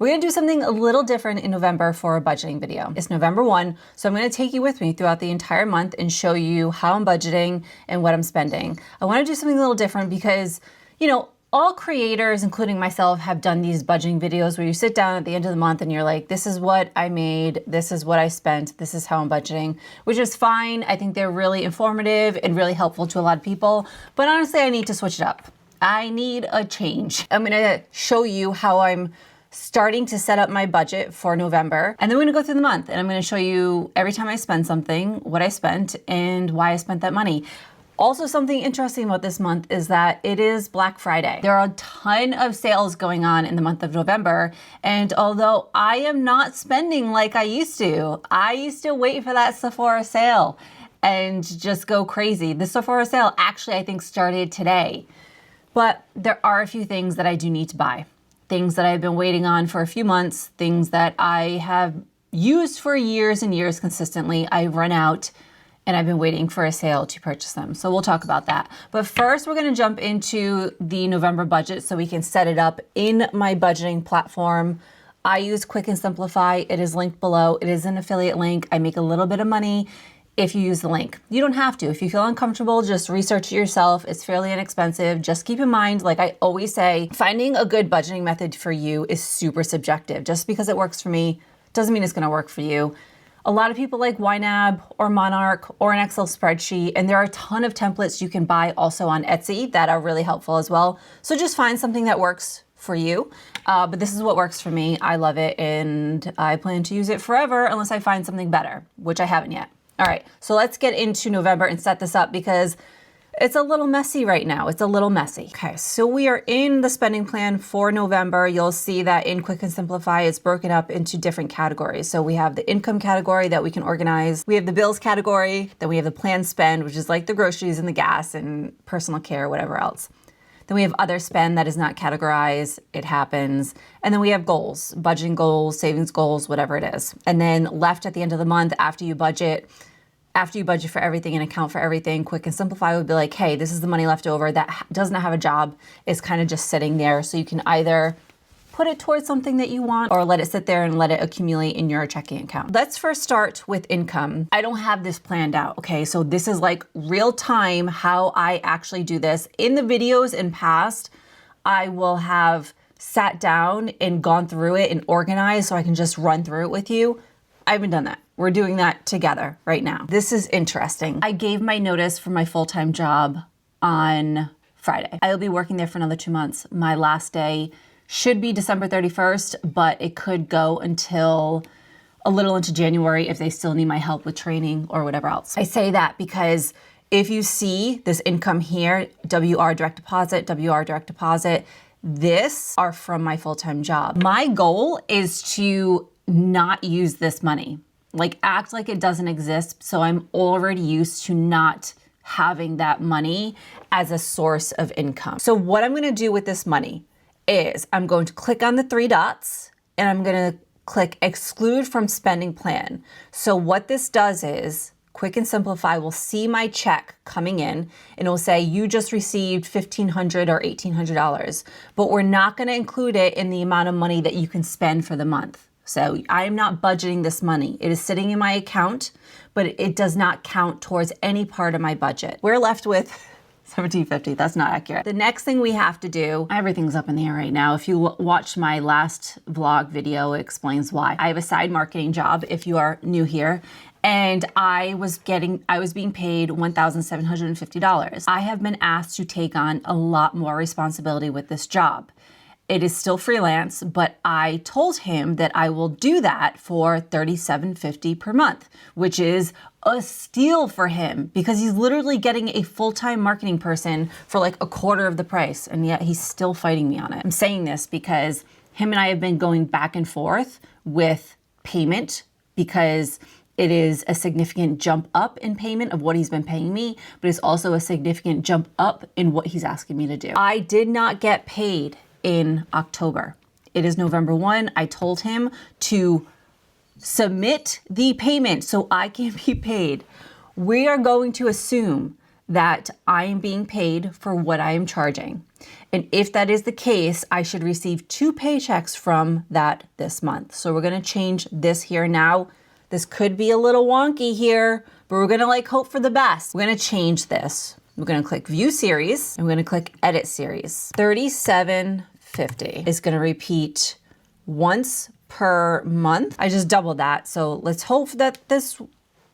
We're gonna do something a little different in November for a budgeting video. It's November 1, so I'm gonna take you with me throughout the entire month and show you how I'm budgeting and what I'm spending. I wanna do something a little different because, all creators, including myself, have done these budgeting videos where you sit down at the end of the month and you're like, this is what I made, this is what I spent, this is how I'm budgeting, which is fine. I think they're really informative and really helpful to a lot of people, but honestly, I need to switch it up. I need a change. I'm gonna show you how I'm starting to set up my budget for November. And then we're gonna go through the month and I'm gonna show you every time I spend something, what I spent and why I spent that money. Also, something interesting about this month is that it is Black Friday. There are a ton of sales going on in the month of November. And although I am not spending like I used to wait for that Sephora sale and just go crazy. The Sephora sale actually, I think, started today. But there are a few things that I do need to buy. Things that I've been waiting on for a few months, things that I have used for years and years consistently. I've run out and I've been waiting for a sale to purchase them. So we'll talk about that. But first, we're gonna jump into the November budget so we can set it up in my budgeting platform. I use Quicken Simplifi. It is linked below. It is an affiliate link. I make a little bit of money if you use the link. You don't have to. If you feel uncomfortable, just research it yourself. It's fairly inexpensive. Just keep in mind, like I always say, finding a good budgeting method for you is super subjective. Just because it works for me doesn't mean it's gonna work for you. A lot of people like YNAB or Monarch or an Excel spreadsheet, and there are a ton of templates you can buy also on Etsy that are really helpful as well. So just find something that works for you. But this is what works for me. I love it, and I plan to use it forever unless I find something better, which I haven't yet. All right, so let's get into November and set this up because it's a little messy right now. It's a little messy. Okay, so we are in the spending plan for November. You'll see that in Quicken Simplifi, it's broken up into different categories. So we have the income category that we can organize. We have the bills category. Then we have the planned spend, which is like the groceries and the gas and personal care, whatever else. Then we have other spend that is not categorized. It happens. And then we have goals, budgeting goals, savings goals, whatever it is. And then left at the end of the month after you budget for everything and account for everything, Quicken Simplifi would be like, hey, this is the money left over that doesn't have a job. It's kind of just sitting there. So you can either put it towards something that you want or let it sit there and let it accumulate in your checking account. Let's first start with income. I don't have this planned out, okay? So this is like real time how I actually do this. In the videos in past, I will have sat down and gone through it and organized so I can just run through it with you. I haven't done that. We're doing that together right now. This is interesting. I gave my notice for my full-time job on Friday. I will be working there for another 2 months. My last day should be December 31st, but it could go until a little into January if they still need my help with training or whatever else. I say that because if you see this income here, WR direct deposit, this are from my full-time job. My goal is to not use this money. Like act like it doesn't exist. So I'm already used to not having that money as a source of income. So what I'm gonna do with this money is I'm going to click on the 3 dots and I'm gonna click exclude from spending plan. So what this does is Quicken Simplifi will see my check coming in and it will say you just received $1,500 or $1,800, but we're not gonna include it in the amount of money that you can spend for the month. So I am not budgeting this money. It is sitting in my account, but it does not count towards any part of my budget. We're left with $1,750. That's not accurate. The next thing we have to do, everything's up in the air right now. If you watch my last vlog video, it explains why. I have a side marketing job if you are new here. And I was being paid $1,750. I have been asked to take on a lot more responsibility with this job. It is still freelance, but I told him that I will do that for $37.50 per month, which is a steal for him because he's literally getting a full-time marketing person for like a quarter of the price, and yet he's still fighting me on it. I'm saying this because him and I have been going back and forth with payment because it is a significant jump up in payment of what he's been paying me, but it's also a significant jump up in what he's asking me to do. I did not get paid in October. It is November 1. I told him to submit the payment so I can be paid. We are going to assume that I am being paid for what I am charging. And if that is the case, I should receive 2 paychecks from that this month. So we're gonna change this here now. This could be a little wonky here, but we're gonna like hope for the best. We're gonna change this. We're gonna click View Series, and we're gonna click Edit Series. $37.50 is gonna repeat once per month. I just doubled that, so let's hope that this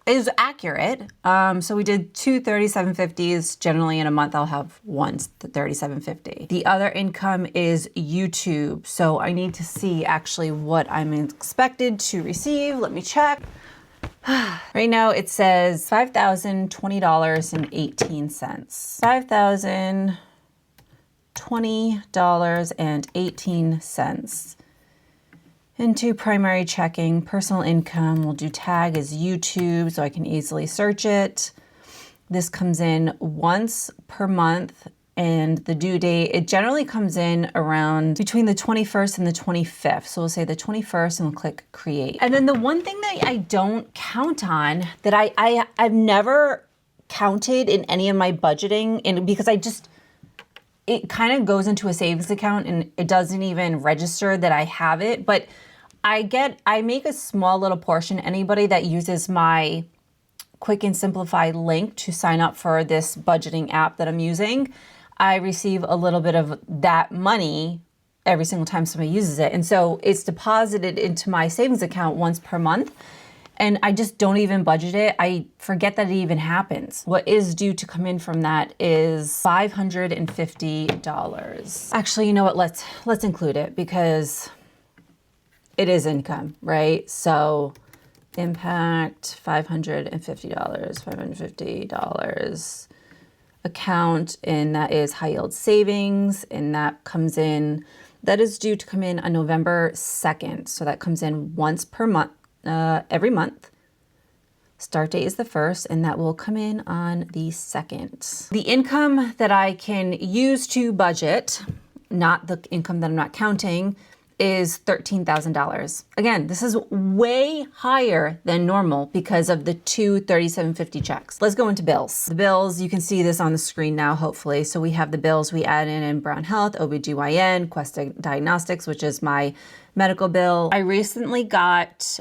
is accurate. So we did 2 $37.50s. Generally in a month, I'll have once the $37.50. The other income is YouTube. So I need to see actually what I'm expected to receive. Let me check. Right now it says $5,020.18. $5,020.18. Into primary checking, personal income, we'll do tag as YouTube so I can easily search it. This comes in once per month, and the due date, it generally comes in around between the 21st and the 25th. So we'll say the 21st and we'll click create. And then the one thing that I don't count on, that I've never counted in any of my budgeting, and because it kind of goes into a savings account and it doesn't even register that I have it, but I make a small little portion. Anybody that uses my Quicken Simplifi link to sign up for this budgeting app that I'm using, I receive a little bit of that money every single time somebody uses it. And so it's deposited into my savings account once per month. And I just don't even budget it. I forget that it even happens. What is due to come in from that is $550. Actually, you know what? Let's include it because it is income, right? So impact $550, $550 account, and that is high yield savings, and that comes in, that is due to come in on November 2nd. So that comes in once per month. Every month. Start date is the 1st, and that will come in on the 2nd. The income that I can use to budget, not the income that I'm not counting, is $13,000. Again, this is way higher than normal because of the 2 $37.50 checks. Let's go into bills. The bills, you can see this on the screen now, hopefully. So we have the bills we add in Brown Health, OBGYN, Quest Diagnostics, which is my medical bill. I recently got,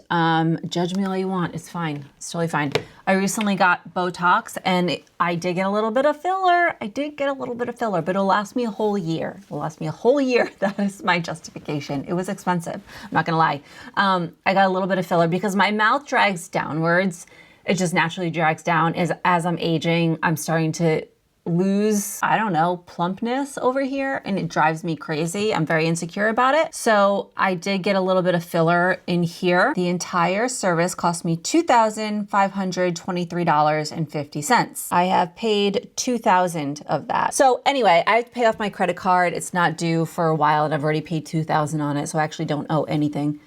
judge me all you want, it's fine, it's totally fine. I recently got Botox, and I did get a little bit of filler. But it'll last me a whole year. That is my justification. It was expensive, I'm not gonna lie. I got a little bit of filler because my mouth drags downwards. It just naturally drags down as I'm aging. I'm starting to lose, I don't know, plumpness over here, and it drives me crazy. I'm very insecure about it. So I did get a little bit of filler in here. The entire service cost me $2,523.50. I have paid $2,000 of that. So anyway, I have to pay off my credit card. It's not due for a while, and I've already paid $2,000 on it, so I actually don't owe anything.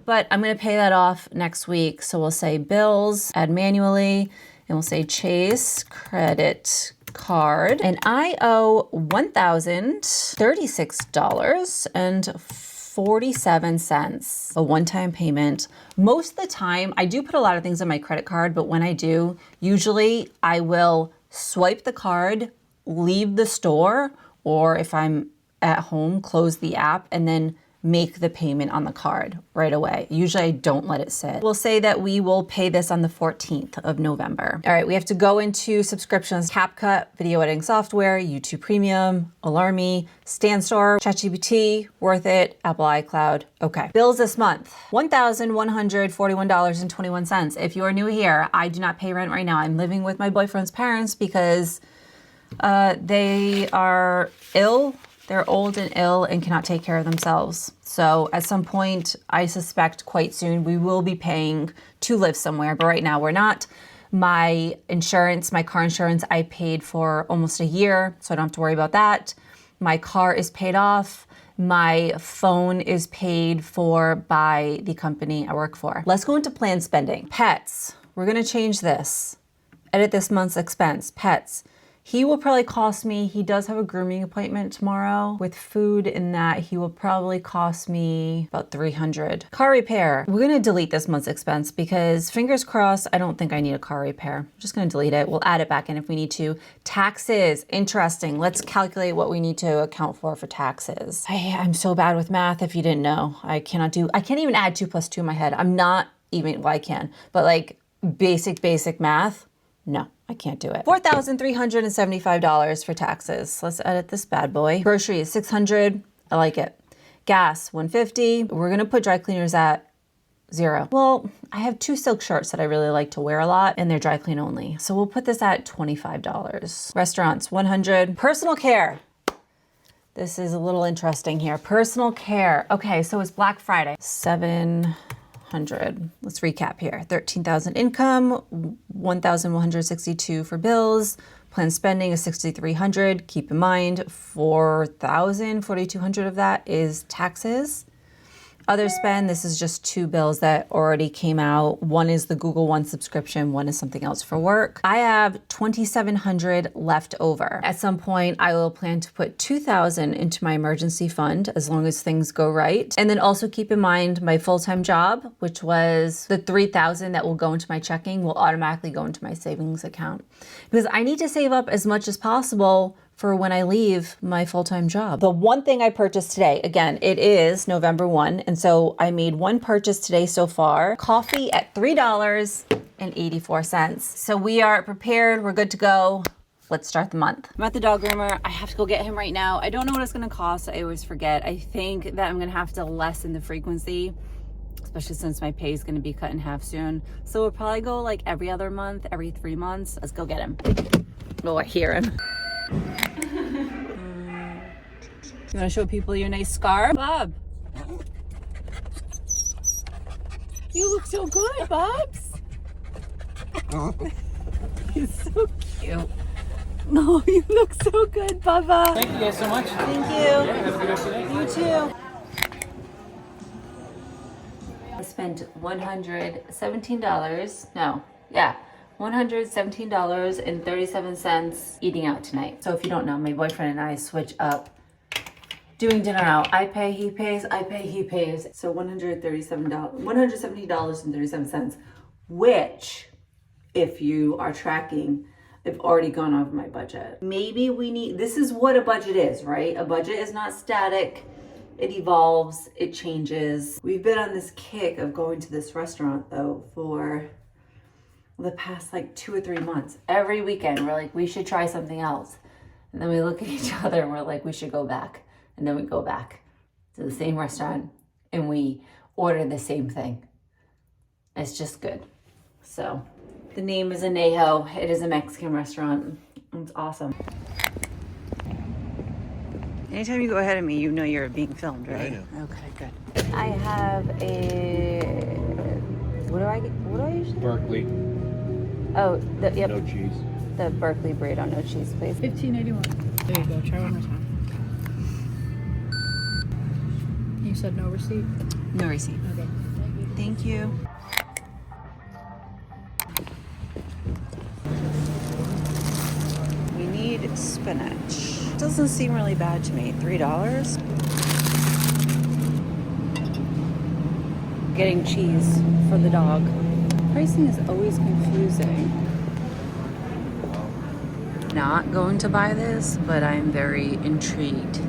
But I'm gonna pay that off next week. So we'll say bills, add manually, and we'll say Chase credit card, and I owe $1,036.47, a one-time payment. Most of the time, I do put a lot of things on my credit card, but when I do, usually I will swipe the card, leave the store, or if I'm at home, close the app, and then make the payment on the card right away. Usually I don't let it sit. We'll say that we will pay this on the 14th of November. All right, we have to go into subscriptions: CapCut, video editing software, YouTube Premium, Alarmy, StanStore, ChatGPT, Worth It, Apple iCloud. Okay. Bills this month, $1,141.21. If you are new here, I do not pay rent right now. I'm living with my boyfriend's parents because they are ill. They're old and ill and cannot take care of themselves. So at some point, I suspect quite soon, we will be paying to live somewhere, but right now we're not. My insurance, my car insurance, I paid for almost a year, so I don't have to worry about that. My car is paid off. My phone is paid for by the company I work for. Let's go into planned spending. Pets, we're gonna change this. Edit this month's expense, pets. He will probably cost me, he does have a grooming appointment tomorrow. With food in that, he will probably cost me about $300. Car repair. We're gonna delete this month's expense because fingers crossed, I don't think I need a car repair. I'm just gonna delete it. We'll add it back in if we need to. Taxes, interesting. Let's calculate what we need to account for taxes. I'm so bad with math if you didn't know. I can't even add 2 plus 2 in my head. I'm not even, well, I can, but like basic math, no. I can't do it. $4,375 for taxes. Let's edit this bad boy. Groceries, $600. I like it. Gas, $150. We're gonna put dry cleaners at $0. Well, I have 2 silk shirts that I really like to wear a lot and they're dry clean only. So we'll put this at $25. Restaurants, $100. Personal care. This is a little interesting here. Personal care. Okay, so it's Black Friday. $700. Let's recap here. 13,000 income, 1,162 for bills. Planned spending is 6,300. Keep in mind, 4,200 of that is taxes. Other spend, this is just 2 bills that already came out. One is the Google One subscription, one is something else for work. I have 2,700 left over. At some point, I will plan to put 2,000 into my emergency fund as long as things go right. And then also keep in mind my full-time job, which was the 3,000 that will go into my checking will automatically go into my savings account. Because I need to save up as much as possible for when I leave my full-time job. The one thing I purchased today, again, it is November 1, and so I made one purchase today so far. Coffee at $3.84. So we are prepared, we're good to go. Let's start the month. I'm at the dog groomer. I have to go get him right now. I don't know what it's gonna cost. I always forget. I think that I'm gonna have to lessen the frequency, especially since my pay is gonna be cut in half soon. So we'll probably go like every other month, every 3 months. Let's go get him. Oh, I hear him. You want to show people your nice scarf? Bob. You look so good, Bobs. You're so cute. No, you look so good, Bubba. Thank you guys so much. Thank you. Yeah, have a good rest of your day. You too. I spent $117. No, yeah. $117.37 eating out tonight. So if you don't know, my boyfriend and I switch up doing dinner out. I pay, he pays, I pay, he pays. So $170.37, which, if you are tracking, I've already gone over my budget. Maybe we need, this is what a budget is, right? A budget is not static. It evolves, it changes. We've been on this kick of going to this restaurant though for the past like 2 or 3 months. Every weekend we're like, we should try something else. And then we look at each other and we're like, we should go back. And then we go back to the same restaurant and we order the same thing. It's just good. So the name is Anejo. It is a Mexican restaurant. It's awesome. Anytime you go ahead of me, you know you're being filmed, right? Yeah, I know. Okay, good. I have a, what do I usually? Berkeley, Oh, yep. no cheese. The Berkeley burrito, no cheese, please. $15.81. There you go. Try one more time. You said no receipt? No receipt. Okay. Thank you. We need spinach. Doesn't seem really bad to me. $3. Getting cheese for the dog. Pricing is always confusing. Not going to buy this, but I'm very intrigued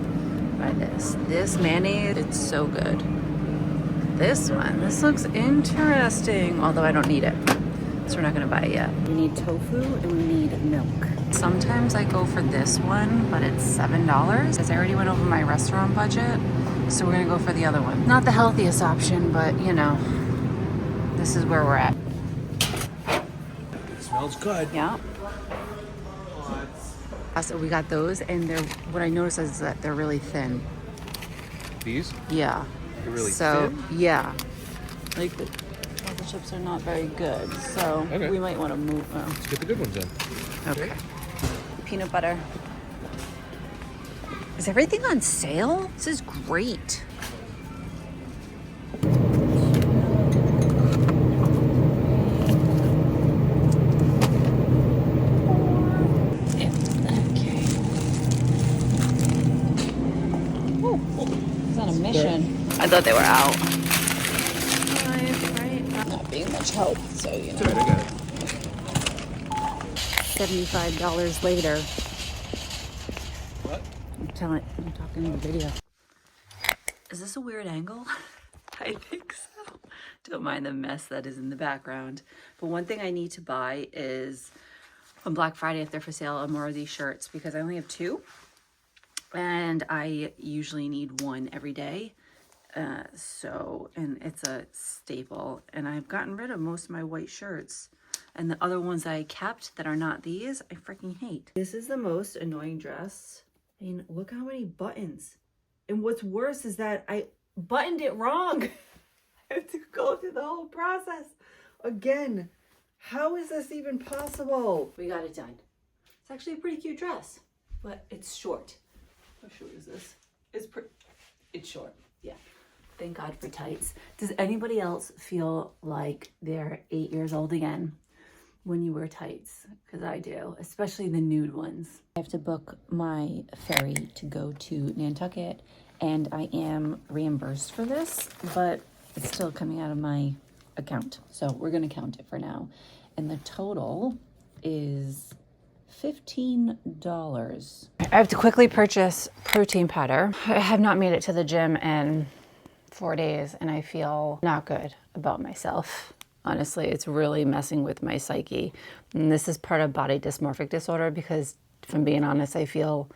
by this. This mayonnaise, it's so good. This one, this looks interesting, although I don't need it. So we're not gonna buy it yet. We need tofu and we need milk. Sometimes I go for this one, but it's $7. Because I already went over my restaurant budget, so we're gonna go for the other one. Not the healthiest option, but you know, this is where we're at. It smells good. Yeah. So we got those, and they're, what I noticed is that they're really thin. These? Yeah. They're really so, thin? Yeah. Like the chips are not very good, so Okay. we might want to move. Oh. Let's get the good ones in. Okay. Peanut butter. Is everything on sale? This is great. that they were out. Right? Not being much help, so you know. It's alright, I got it. $75 later. What? I'm talking in the video. Is this a weird angle? I think so. Don't mind the mess that is in the background. But one thing I need to buy is on Black Friday, if they're for sale, more of these shirts because I only have 2. And I usually need 1 every day. And it's a staple. And I've gotten rid of most of my white shirts. And the other ones I kept that are not these, I freaking hate. This is the most annoying dress. I mean, look how many buttons. And what's worse is that I buttoned it wrong. I have to go through the whole process again. How is this even possible? We got it done. It's actually a pretty cute dress, but it's short. How short is this? It's short, yeah. Thank God for tights. Does anybody else feel like they're 8 years old again when you wear tights? Because I do, especially the nude ones. I have to book my ferry to go to Nantucket, and I am reimbursed for this, but it's still coming out of my account. So we're gonna count it for now. And the total is $15. I have to quickly purchase protein powder. I have not made it to the gym in 4 days and I feel not good about myself. Honestly, it's really messing with my psyche. And this is part of body dysmorphic disorder because if I'm being honest, I feel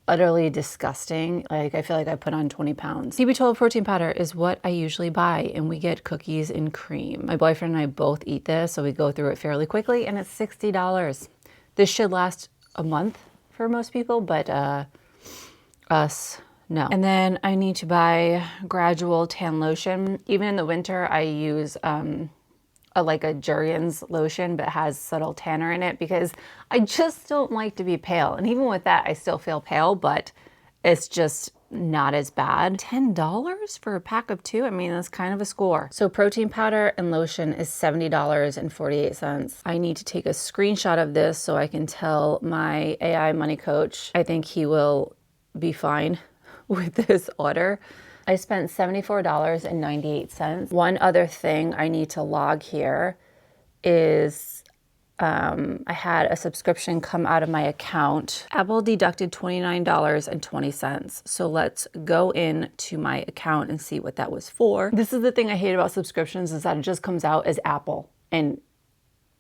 utterly disgusting. Like I feel like I put on 20 pounds. TB12 protein powder is what I usually buy and we get cookies and cream. My boyfriend and I both eat this, so we go through it fairly quickly and it's $60. This should last a month for most people, but us, no. And then I need to buy Gradual Tan Lotion. Even in the winter, I use like a Jergens lotion, but has subtle tanner in it because I just don't like to be pale. And even with that, I still feel pale, but it's just not as bad. $10 for a pack of 2? I mean, that's kind of a score. So protein powder and lotion is $70.48. I need to take a screenshot of this so I can tell my AI money coach. I think he will be fine with this order. I spent $74.98. One other thing I need to log here is I had a subscription come out of my account. Apple deducted $29.20. So let's go into my account and see what that was for. This is the thing I hate about subscriptions is that it just comes out as Apple. And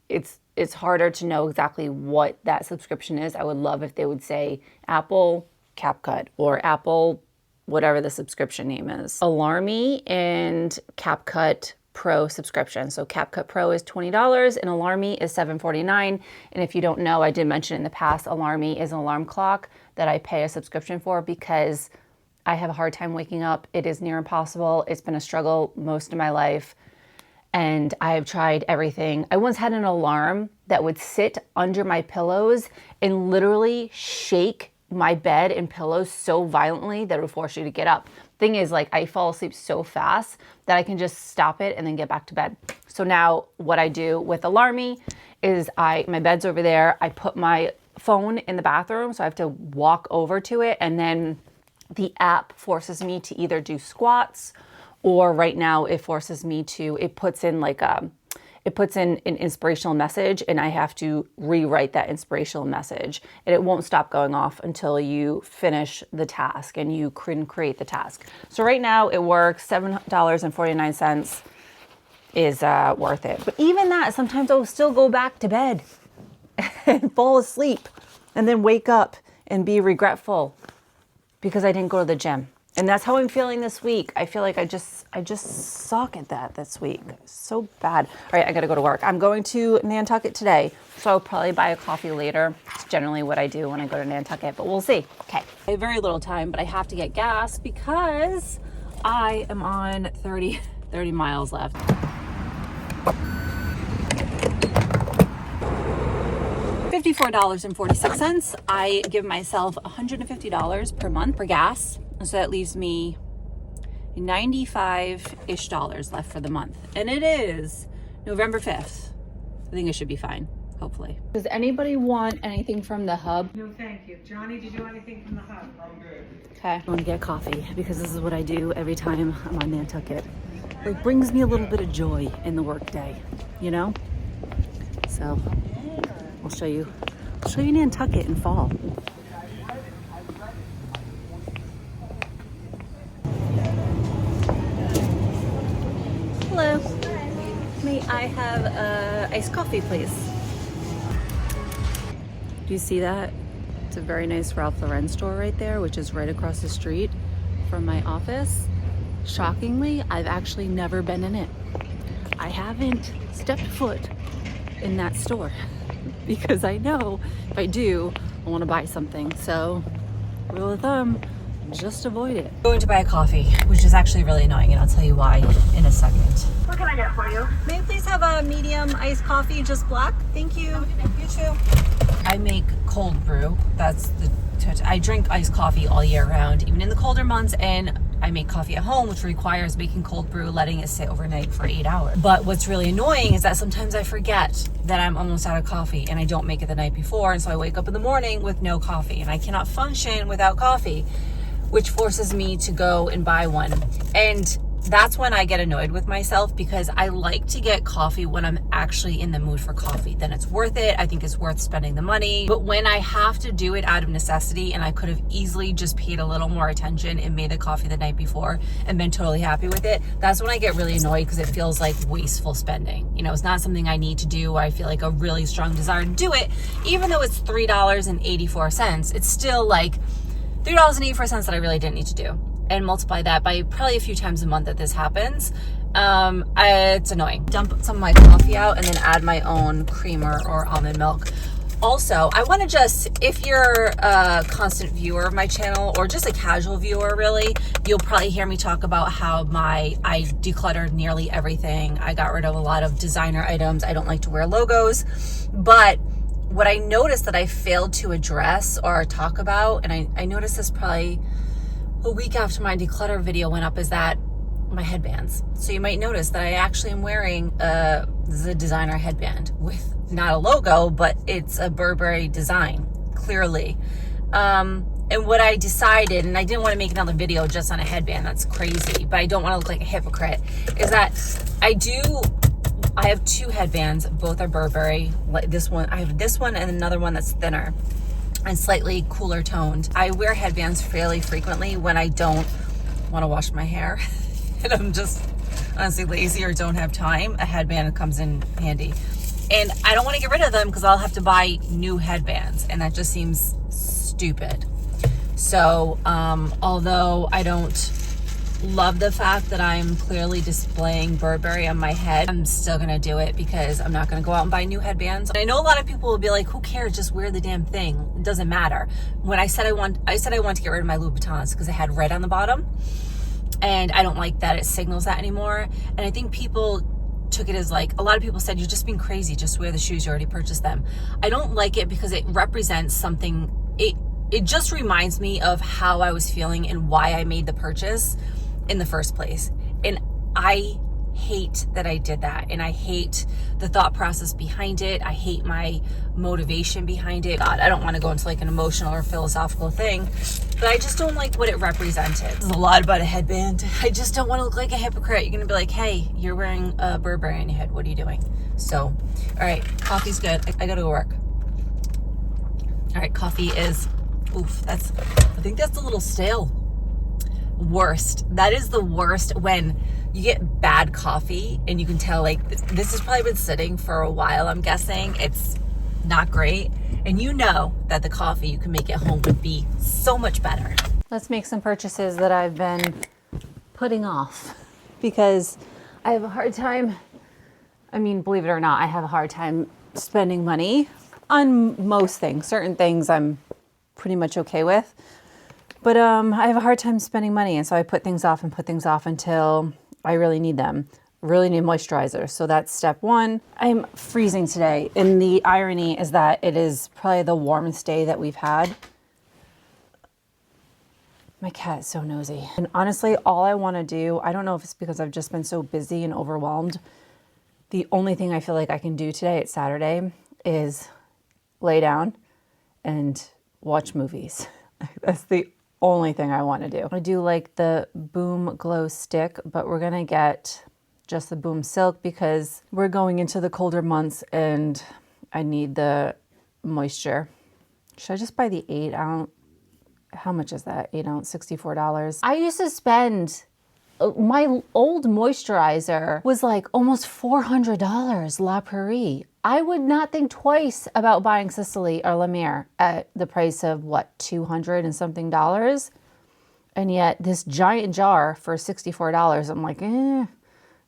it's harder to know exactly what that subscription is. I would love if they would say Apple CapCut or Apple whatever the subscription name is. Alarmy and CapCut Pro subscription. So CapCut Pro is $20 and Alarmy is $7.49. And if you don't know, I did mention in the past, Alarmy is an alarm clock that I pay a subscription for because I have a hard time waking up. It is near impossible. It's been a struggle most of my life. And I have tried everything. I once had an alarm that would sit under my pillows and literally shake my bed and pillows so violently that it would force you to get up. Thing is, like, I fall asleep so fast that I can just stop it and then get back to bed. So now what I do with Alarmy is my bed's over there. I put my phone in the bathroom, so I have to walk over to it, and then the app forces me to either do squats or right now it forces me to, it puts in an inspirational message and I have to rewrite that inspirational message. And it won't stop going off until you finish the task and you can create the task. So right now it works. $7.49 is worth it. But even that, sometimes I'll still go back to bed and fall asleep and then wake up and be regretful because I didn't go to the gym. And that's how I'm feeling this week. I feel like I just suck at that this week. So bad. All right, I gotta go to work. I'm going to Nantucket today, so I'll probably buy a coffee later. It's generally what I do when I go to Nantucket, but we'll see. Okay, I have very little time, but I have to get gas because I am on 30 miles left. $54.46. I give myself $150 per month for gas. So that leaves me $95-ish left for the month. And it is November 5th. I think it should be fine. hopefully. Does anybody want anything from the hub? No, thank you. Johnny, did you want anything from the hub? I'm good. Okay. I want to get coffee because this is what I do every time I'm on Nantucket. It brings me a little bit of joy in the workday, you know? So I'll show you Nantucket in fall. Hello. May I have iced coffee, please? Do you see that? It's a very nice Ralph Lauren store right there, which is right across the street from my office. Shockingly, I've actually never been in it. I haven't stepped foot in that store because I know if I do, I want to buy something. So, rule of thumb, just avoid it. I'm going to buy a coffee, which is actually really annoying, and I'll tell you why in a second. What can I get for you? May I please have a medium iced coffee, just black? Thank you. You too. I make cold brew. I drink iced coffee all year round, even in the colder months, and I make coffee at home, which requires making cold brew, letting it sit overnight for 8 hours. But what's really annoying is that sometimes I forget that I'm almost out of coffee and I don't make it the night before, and so I wake up in the morning with no coffee, and I cannot function without coffee, which forces me to go and buy one. And that's when I get annoyed with myself because I like to get coffee when I'm actually in the mood for coffee. Then it's worth it. I think it's worth spending the money. But when I have to do it out of necessity, and I could have easily just paid a little more attention and made the coffee the night before and been totally happy with it, that's when I get really annoyed because it feels like wasteful spending. You know, it's not something I need to do. I feel like a really strong desire to do it. Even though it's $3.84, it's still like $3.84 that I really didn't need to do. And multiply that by probably a few times a month that this happens. It's annoying. Dump some of my coffee out and then add my own creamer or almond milk. Also, I want to just, if you're a constant viewer of my channel or just a casual viewer really, you'll probably hear me talk about how I decluttered nearly everything. I got rid of a lot of designer items. I don't like to wear logos. But what I noticed that I failed to address or talk about, and I noticed this probably a week after my declutter video went up, is that my headbands. So you might notice that I actually am wearing the designer headband with not a logo, but it's a Burberry design, clearly. And what I decided, and I didn't want to make another video just on a headband, that's crazy, but I don't want to look like a hypocrite, is that I have two headbands, both are Burberry. Like this one, I have this one and another one that's thinner and slightly cooler toned. I wear headbands fairly frequently when I don't want to wash my hair and I'm just honestly lazy or don't have time. A headband comes in handy. And I don't want to get rid of them because I'll have to buy new headbands, and that just seems stupid. So, although I don't love the fact that I'm clearly displaying Burberry on my head, I'm still gonna do it because I'm not gonna go out and buy new headbands. I know a lot of people will be like, who cares, just wear the damn thing, it doesn't matter. When I said I want to get rid of my Louboutins because it had red on the bottom, and I don't like that it signals that anymore. And I think people took it as like, a lot of people said, you're just being crazy, just wear the shoes, you already purchased them. I don't like it because it represents something, it just reminds me of how I was feeling and why I made the purchase in the first place. And I hate that I did that, and I hate the thought process behind it. I hate my motivation behind it. God, I don't want to go into like an emotional or philosophical thing, but I just don't like what it represented. There's a lot about a headband. I just don't want to look like a hypocrite. You're gonna be like, hey, you're wearing a Burberry on your head, what are you doing? So, all right, coffee's good. I gotta go work. All right, coffee is, oof, I think that's a little stale. Worst. That is the worst, when you get bad coffee and you can tell like this has probably been sitting for a while. I'm guessing it's not great, and you know that the coffee you can make at home would be so much better. Let's make some purchases that I've been putting off because I have a hard time, I mean, believe it or not, I have a hard time spending money on most things. Certain things I'm pretty much okay with. But I have a hard time spending money, and so I put things off until I really need them. Really need moisturizer. So that's step one. I'm freezing today, and the irony is that it is probably the warmest day that we've had. My cat is so nosy. And honestly, all I want to do, I don't know if it's because I've just been so busy and overwhelmed. The only thing I feel like I can do today, it's Saturday, is lay down and watch movies. That's the only thing I want to do. I do like the Boom Glow Stick, but we're gonna get just the Boom Silk because we're going into the colder months and I need the moisture. Should I just buy the 8 ounce? How much is that? 8 ounce, $64. I used to spend, my old moisturizer was like almost $400 La Prairie. I would not think twice about buying Sicily or La Mer at the price of what, 200 and something dollars? And yet this giant jar for $64, I'm like,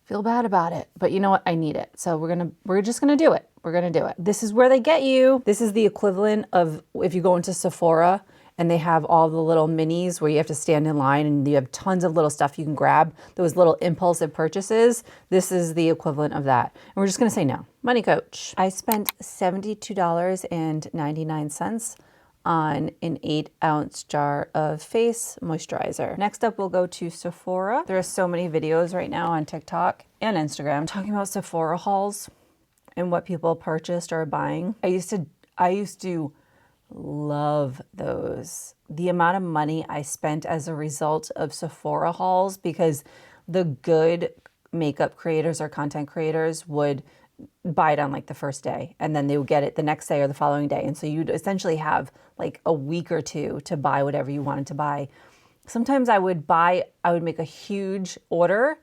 feel bad about it. But you know what? I need it. So we're just gonna do it. We're gonna do it. This is where they get you. This is the equivalent of if you go into Sephora and they have all the little minis where you have to stand in line and you have tons of little stuff you can grab, those little impulsive purchases. This is the equivalent of that. And we're just gonna say no. Money Coach. I spent $72.99 on an 8 ounce jar of face moisturizer. Next up, we'll go to Sephora. There are so many videos right now on TikTok and Instagram talking about Sephora hauls and what people purchased or are buying. I used to love those. The amount of money I spent as a result of Sephora hauls, because the good makeup creators or content creators would buy it on like the first day and then they would get it the next day or the following day. And so you'd essentially have like a week or two to buy whatever you wanted to buy. Sometimes I would make a huge order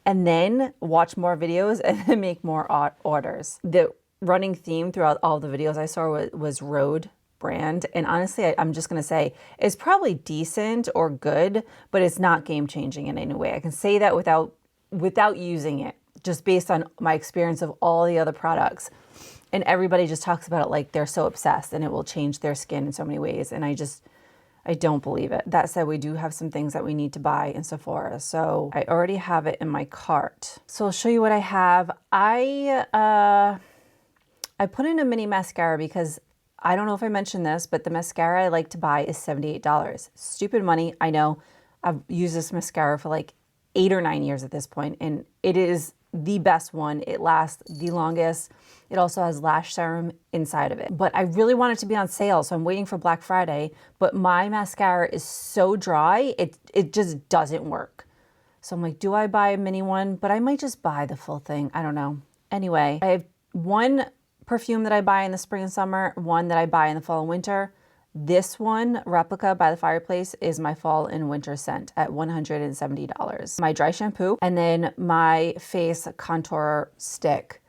and then watch more videos and then make more orders. The running theme throughout all the videos I saw was Rhode brand. And honestly, I'm just going to say it's probably decent or good, but it's not game changing in any way. I can say that without using it, just based on my experience of all the other products. And everybody just talks about it like they're so obsessed and it will change their skin in so many ways. And I don't believe it. That said, we do have some things that we need to buy in Sephora. So I already have it in my cart. So I'll show you what I have. I put in a mini mascara because I don't know if I mentioned this, but the mascara I like to buy is $78. Stupid money, I know. I've used this mascara for like 8 or 9 years at this point, and it is the best one. It lasts the longest. It also has lash serum inside of it. But I really want it to be on sale, so I'm waiting for Black Friday. But my mascara is so dry, it just doesn't work. So I'm like, do I buy a mini one? But I might just buy the full thing. I don't know. Anyway, I have one perfume that I buy in the spring and summer, one that I buy in the fall and winter. This one, Replica by the Fireplace, is my fall and winter scent at $170. My dry shampoo, and then my face contour stick.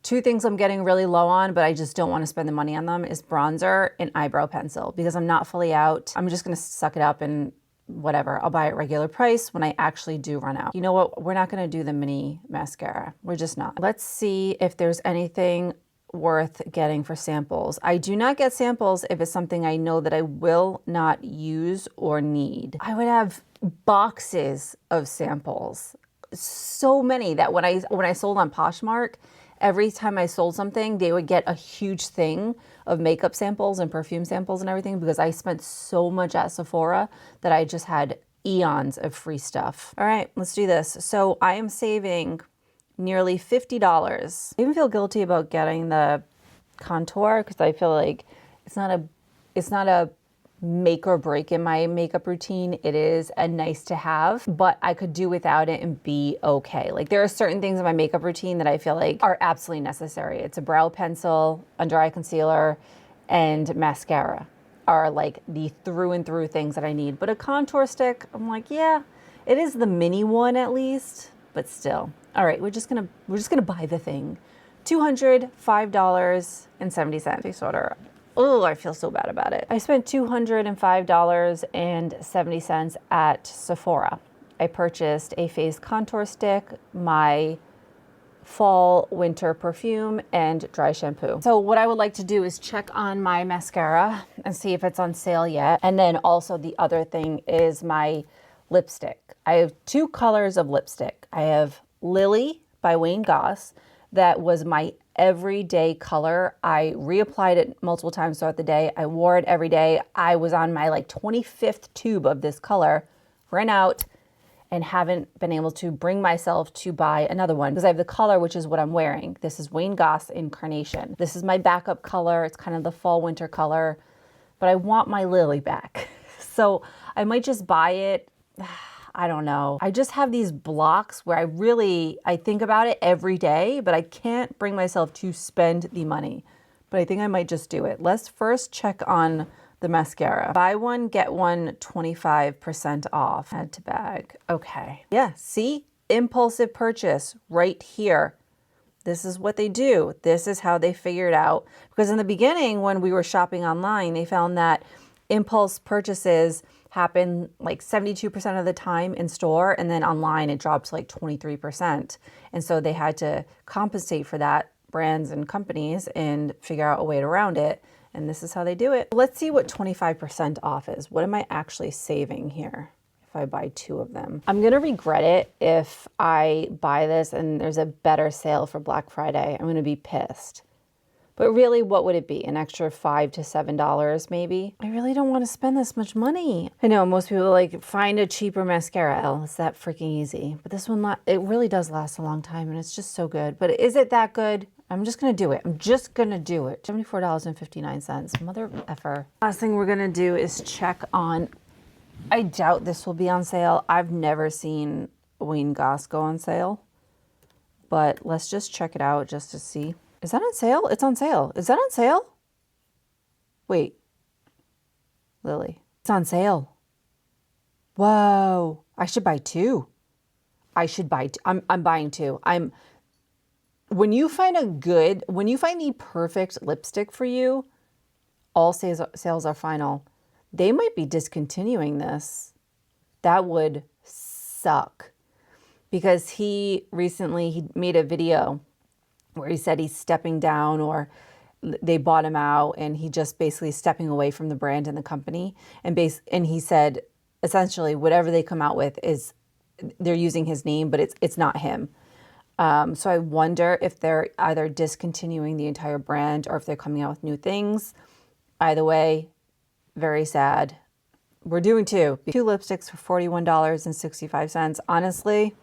Two things I'm getting really low on, but I just don't want to spend the money on them, is bronzer and eyebrow pencil, because I'm not fully out. I'm just going to suck it up and whatever. I'll buy it regular price when I actually do run out. You know what? We're not going to do the mini mascara. We're just not. Let's see if there's anything worth getting for samples. I do not get samples if it's something I know that I will not use or need. I would have boxes of samples, so many that when I sold on Poshmark, every time I sold something, they would get a huge thing of makeup samples and perfume samples and everything, because I spent so much at Sephora that I just had eons of free stuff. All right, let's do this. So I am saving nearly $50. I even feel guilty about getting the contour because I feel like it's not a make or break in my makeup routine. It is a nice to have, but I could do without it and be okay. Like there are certain things in my makeup routine that I feel like are absolutely necessary. It's a brow pencil, under eye concealer, and mascara are like the through and through things that I need. But a contour stick, I'm like, yeah, it is the mini one at least, but still. All right, we're just gonna buy the thing. $205.70. Face order. Oh, I feel so bad about it. I spent $205.70 at Sephora. I purchased a face contour stick, my fall winter perfume, and dry shampoo. So what I would like to do is check on my mascara and see if it's on sale yet. And then also the other thing is my lipstick. I have 2 colors of lipstick. I have Lily by Wayne Goss. That was my everyday color. I reapplied it multiple times throughout the day. I wore it every day. I was on my like 25th tube of this color, ran out, and haven't been able to bring myself to buy another one because I have the color, which is what I'm wearing. This is Wayne Goss in Carnation. This is my backup color. It's kind of the fall winter color, but I want my lily back. So I might just buy it. I don't know. I just have these blocks where I think about it every day, but I can't bring myself to spend the money. But I think I might just do it. Let's first check on the mascara. Buy one, get one, 25% off. Add to bag. Okay. Yeah, see? Impulsive purchase right here. This is what they do. This is how they figure it out. Because in the beginning, when we were shopping online, they found that impulse purchases happen like 72% of the time in store, and then online it dropped to like 23%. And so they had to compensate for that, brands and companies, and figure out a way around it. And this is how they do it. Let's see what 25% off is. What am I actually saving here if I buy 2 of them? I'm gonna regret it if I buy this and there's a better sale for Black Friday. I'm gonna be pissed. But really, what would it be? An extra $5 to $7 maybe? I really don't want to spend this much money. I know most people like find a cheaper mascara. Elle, it's that freaking easy. But this one, it really does last a long time and it's just so good. But is it that good? I'm just going to do it. I'm just going to do it. $74.59. Mother effer. Last thing we're going to do is check on, I doubt this will be on sale. I've never seen Wayne Goss go on sale. But let's just check it out just to see. Is that on sale? It's on sale. Is that on sale? Wait. Lily. It's on sale. Whoa. I should buy 2. I should buy I'm buying 2. When you find the perfect lipstick for you, all sales are final. They might be discontinuing this. That would suck. Because he made a video where he said he's stepping down, or they bought him out and he just basically stepping away from the brand and the company. And he said, essentially, whatever they come out with they're using his name, but it's not him. So I wonder if they're either discontinuing the entire brand or if they're coming out with new things. Either way, very sad. We're doing 2 lipsticks for $41.65. Honestly,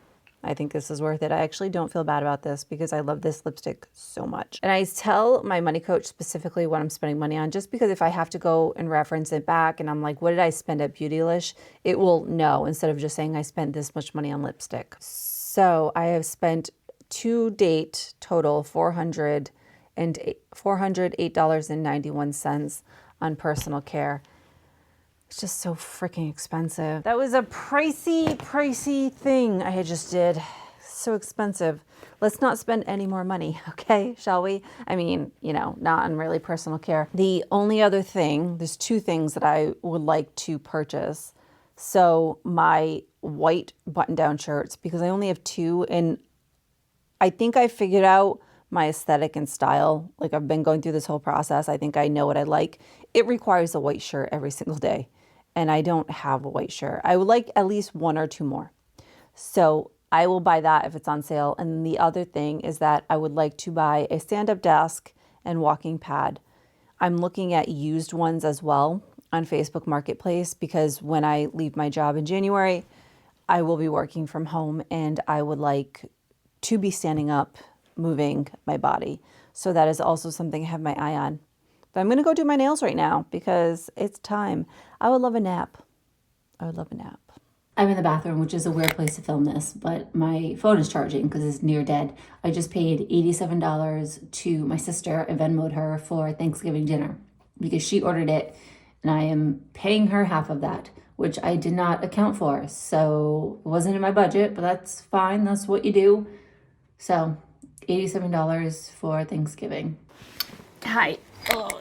I think this is worth it. I actually don't feel bad about this because I love this lipstick so much. And I tell my money coach specifically what I'm spending money on, just because if I have to go and reference it back and I'm like, what did I spend at Beautylish? It will know instead of just saying I spent this much money on lipstick. So I have spent to date total $408.91 on personal care. It's just so freaking expensive. That was a pricey thing I just did. So expensive. Let's not spend any more money, okay? Shall we? I mean, not on really personal care. The only other thing, there's 2 things that I would like to purchase. So my white button-down shirts, because I only have 2, and I think I figured out my aesthetic and style. Like, I've been going through this whole process. I think I know what I like. It requires a white shirt every single day. And I don't have a white shirt. I would like at least 1 or 2 more. So I will buy that if it's on sale. And the other thing is that I would like to buy a stand-up desk and walking pad. I'm looking at used ones as well on Facebook Marketplace, because when I leave my job in January, I will be working from home and I would like to be standing up, moving my body. So that is also something I have my eye on. But I'm going to go do my nails right now because it's time. I would love a nap. I'm in the bathroom, which is a weird place to film this, but my phone is charging because it's near dead. I just paid $87 to my sister and Venmo'd her for Thanksgiving dinner because she ordered it, and I am paying her half of that, which I did not account for. So it wasn't in my budget, but that's fine. That's what you do. So $87 for Thanksgiving. Hi. Oh,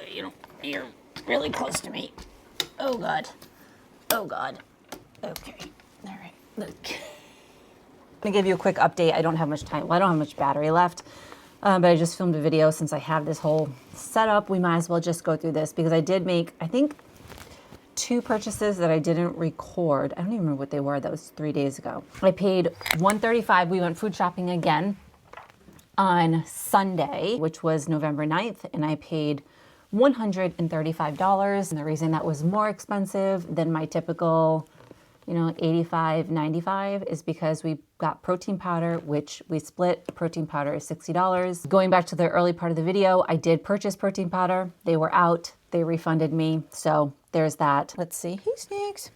you're really close to me. Oh, God. Okay. All right. Look. I'm going to give you a quick update. I don't have much time. Well, I don't have much battery left. But I just filmed a video. Since I have this whole setup, we might as well just go through this because I did make, I think, 2 purchases that I didn't record. I don't even remember what they were. That was 3 days ago. I paid $135. We went food shopping again on Sunday, which was November 9th, and I paid $135. And the reason that was more expensive than my typical, $85.95 is because we got protein powder, which we split. Protein powder is $60. Going back to the early part of the video, I did purchase protein powder. They were out. They refunded me. So there's that. Let's see. Hey, Snakes.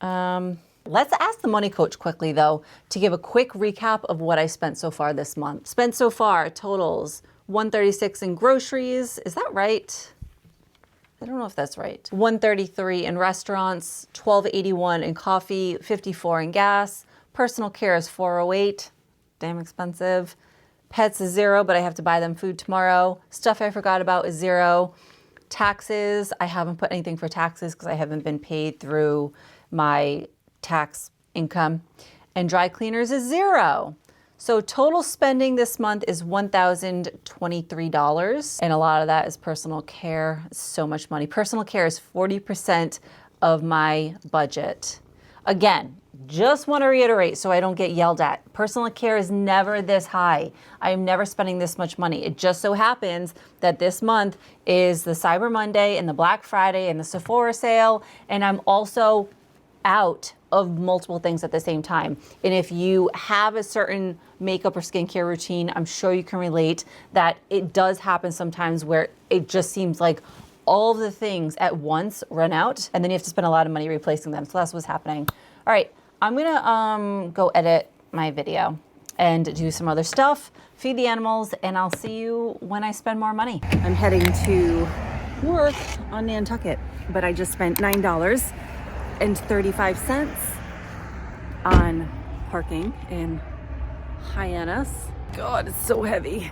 Let's ask the money coach quickly, though, to give a quick recap of what I spent so far this month. Spent so far totals $136 in groceries. Is that right? I don't know if that's right. $133 in restaurants, $12.81 in coffee, $54 in gas. Personal care is $408. Damn expensive. Pets is $0, but I have to buy them food tomorrow. Stuff I forgot about is $0. Taxes, I haven't put anything for taxes because I haven't been paid through my tax income. And dry cleaners is $0. So total spending this month is $1,023. And a lot of that is personal care. So much money. Personal care is 40% of my budget. Again, just want to reiterate so I don't get yelled at. Personal care is never this high. I am never spending this much money. It just so happens that this month is the Cyber Monday and the Black Friday and the Sephora sale. And I'm also out of multiple things at the same time. And if you have a certain makeup or skincare routine, I'm sure you can relate that it does happen sometimes where it just seems like all of the things at once run out and then you have to spend a lot of money replacing them. So that's what's happening. All right, I'm gonna go edit my video and do some other stuff, feed the animals, and I'll see you when I spend more money. I'm heading to work on Nantucket, but I just spent $9.35 on parking in Hyannis. God, it's so heavy.